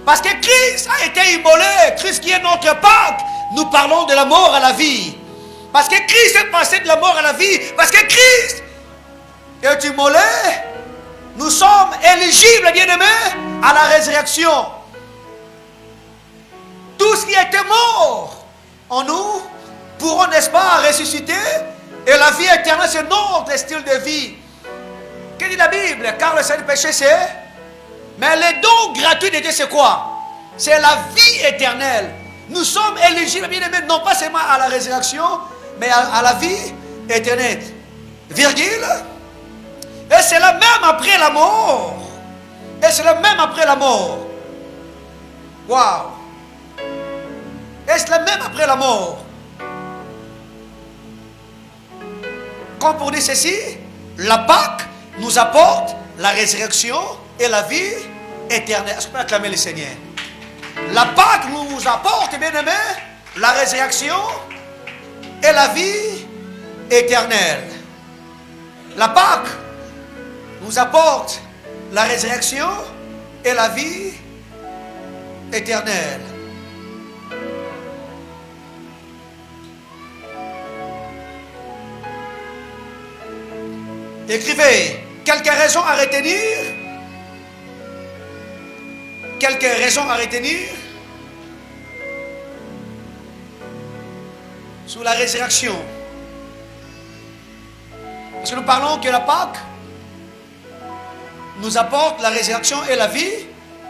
Parce que Christ a été immolé. Christ qui est notre Pâque. Nous parlons de la mort à la vie. Parce que Christ est passé de la mort à la vie. Parce que Christ est immolé. Nous sommes éligibles, bien-aimés, à la résurrection. Tous qui étaient morts en nous pourront, n'est-ce pas, ressusciter. Et la vie éternelle, c'est notre style de vie. Que dit la Bible? Car le seul péché, c'est... Mais le don gratuit de Dieu, c'est quoi? C'est la vie éternelle. Nous sommes éligibles, bien aimés, non pas seulement à la résurrection, mais à la vie éternelle. Virgule. Et c'est là même après la mort. Et c'est là même après la mort. Waouh. Et c'est là même après la mort. Comme pour dire ceci, la Pâque nous apporte la résurrection et la vie éternelle. Est-ce qu'on peut acclamer le Seigneur? La Pâque nous apporte, bien aimé, la résurrection et la vie éternelle. La Pâque nous apporte la résurrection et la vie éternelle. Écrivez quelques raisons à retenir. Quelques raisons à retenir sur la résurrection. Parce que nous parlons que la Pâque nous apporte la résurrection et la vie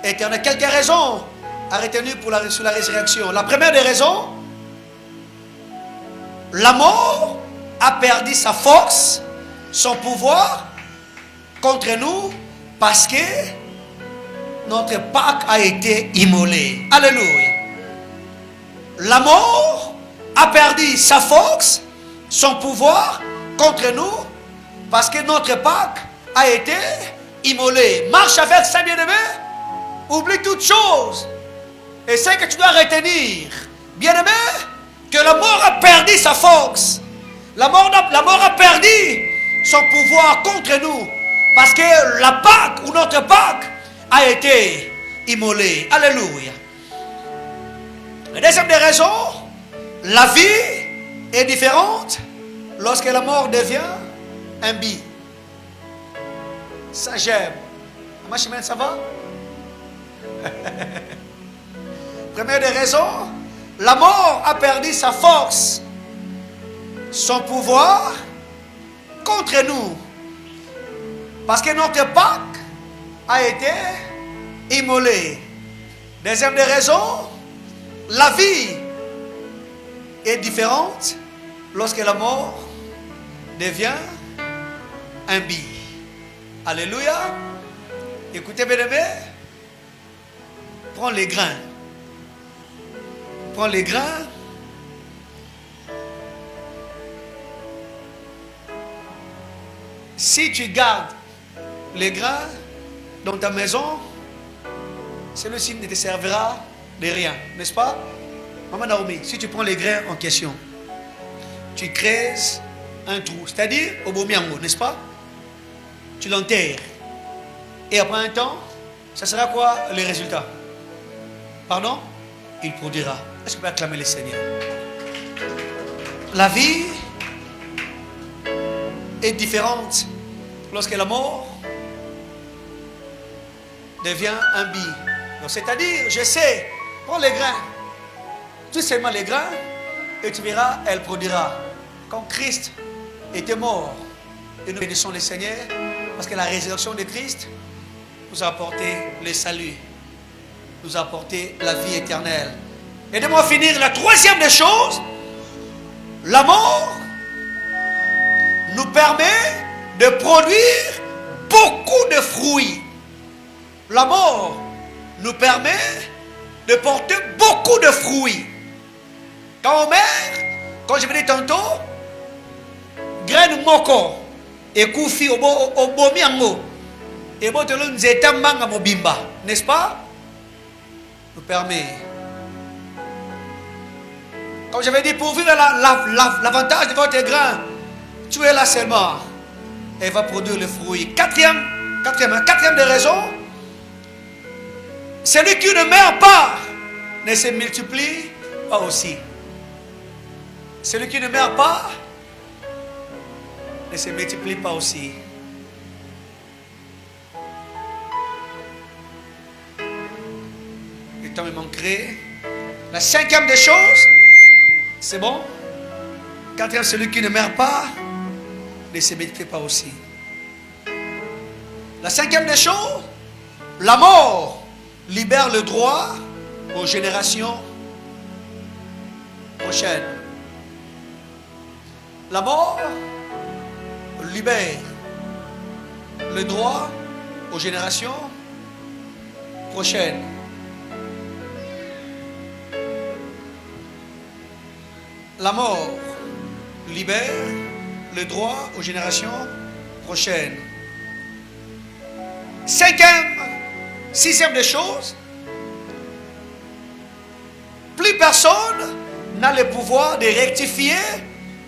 éternelle. Quelques raisons à retenir sur la résurrection. La première des raisons, la mort a perdu sa force, son pouvoir contre nous parce que notre Pâque a été immolée. Alléluia. La mort a perdu sa force, son pouvoir contre nous parce que notre Pâque a été immolée. Marche avec ça, bien-aimé. Oublie toutes choses. Et c'est que tu dois retenir, bien-aimé, que la mort a perdu sa force. La mort a perdu son pouvoir contre nous. Parce que la Pâque ou notre Pâque a été immolée. Alléluia. La deuxième des raisons, la vie est différente lorsque la mort devient un bi. Ça j'aime. Ma chemin, ça va? Première des raisons, la mort a perdu sa force, son pouvoir contre nous. Parce que notre Pâque a été immolée. Deuxième des raisons, la vie est différente lorsque la mort devient un bi. Alléluia. Écoutez, bien aimés, prends les grains. Prends les grains. Si tu gardes les grains dans ta maison, celui-ci ne te servira de rien, n'est-ce pas? Maman Naomi, si tu prends les grains en question, tu creuses un trou, c'est-à-dire au bomiango, n'est-ce pas? Tu l'enterres. Et après un temps, ça sera quoi le résultat? Pardon? Il produira. Est-ce que vous pouvez acclamer le Seigneur? La vie est différente lorsque la mort devient un bi. C'est-à-dire, je sais, prends les grains, tout seulement les grains, et tu verras, elle produira. Quand Christ était mort, et nous bénissons le Seigneur, parce que la résurrection de Christ nous a apporté le salut, nous a apporté la vie éternelle. Aidez-moi à finir la troisième des choses. La mort nous permet de produire beaucoup de fruits. La mort nous permet de porter beaucoup de fruits. Quand on meurt, comme je vous dis tantôt, graine moko et koufi au bomiango et botelo nzeta manga mobimba, n'est-ce pas? Nous permet. Comme j'avais dit, pour vivre l'avantage de votre grain, tuez-la seulement. Elle va produire le fruit. Quatrième des raisons, celui qui ne meurt pas ne se multiplie pas aussi. Celui qui ne meurt pas ne se multiplie pas aussi. Le temps me manquerait. La cinquième des choses, c'est bon? Quatrième, celui qui ne meurt pas ne se multiplie pas aussi. La cinquième des choses, la mort libère le droit aux générations prochaines. La mort libère le droit aux générations prochaines. La mort libère le droit aux générations prochaines. Sixième des choses, plus personne n'a le pouvoir de rectifier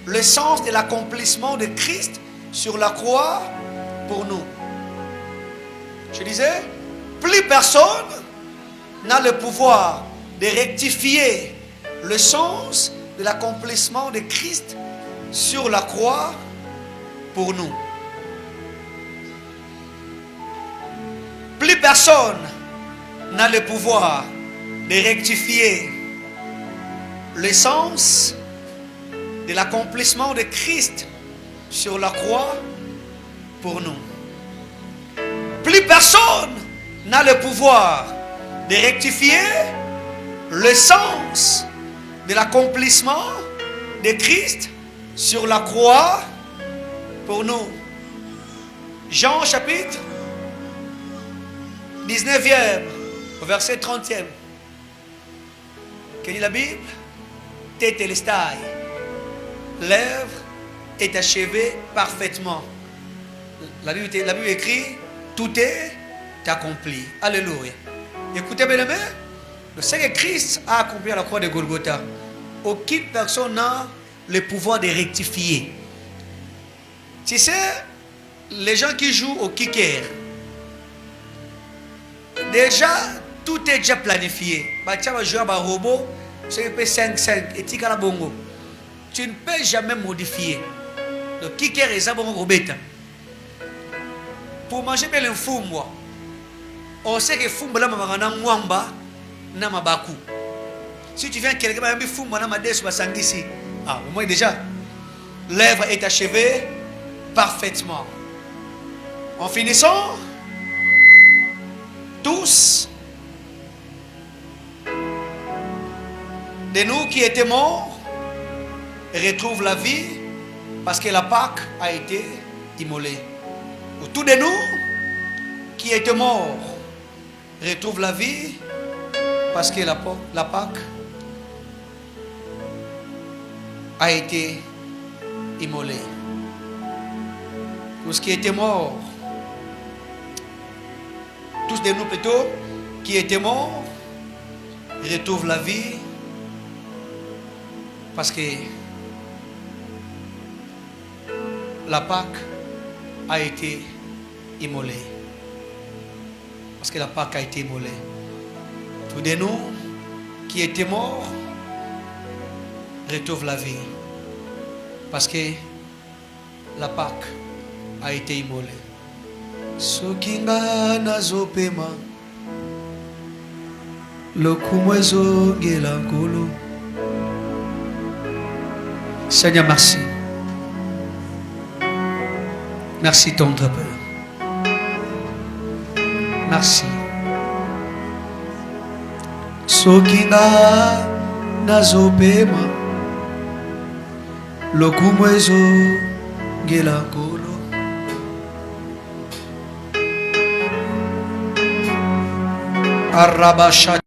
le sens de l'accomplissement de Christ sur la croix pour nous. Je disais, plus personne n'a le pouvoir de rectifier le sens de l'accomplissement de Christ sur la croix pour nous. Plus personne n'a le pouvoir de rectifier le sens de l'accomplissement de Christ sur la croix pour nous. Plus personne n'a le pouvoir de rectifier le sens de l'accomplissement de Christ sur la croix pour nous. Jean chapitre 19e, au verset 30e. Que dit la Bible? Tétélestai. L'œuvre est achevée parfaitement. La Bible écrit, tout est accompli. Alléluia. Écoutez bien, le Seigneur Christ a accompli à la croix de Golgotha. Aucune personne n'a le pouvoir de rectifier. Tu sais, les gens qui jouent au kicker, déjà, tout est déjà planifié. Tu vas jouer à un robot, c'est 5-5, et tu as bongo. Tu ne peux jamais modifier. Le kicker est un bon robot. Pour manger le fumwa, on sait que fumwa là mamana mwamba na mabaku. Si tu viens quelque part et fumwa na madesu basangisi, ah au moins déjà l'œuvre est achevée parfaitement. En finissant, tous de nous qui étaient morts retrouvent la vie parce que la Pâque a été immolée. Tous de nous qui étaient morts retrouvent la vie parce que la Pâque a été immolée. Tous qui étaient morts, tous de nous plutôt qui étaient morts retrouvent la vie parce que la Pâque a été immolée. Parce que la Pâque a été immolée. Tous de nous qui étaient morts retrouvent la vie. Parce que la Pâque a été immolée. Sokinga nazopema lokumwezo ngelankolo. Seigneur, merci. Merci tendre Père. Merci. Sokinga nazopema lokumwezo ngelankolo. Arabasha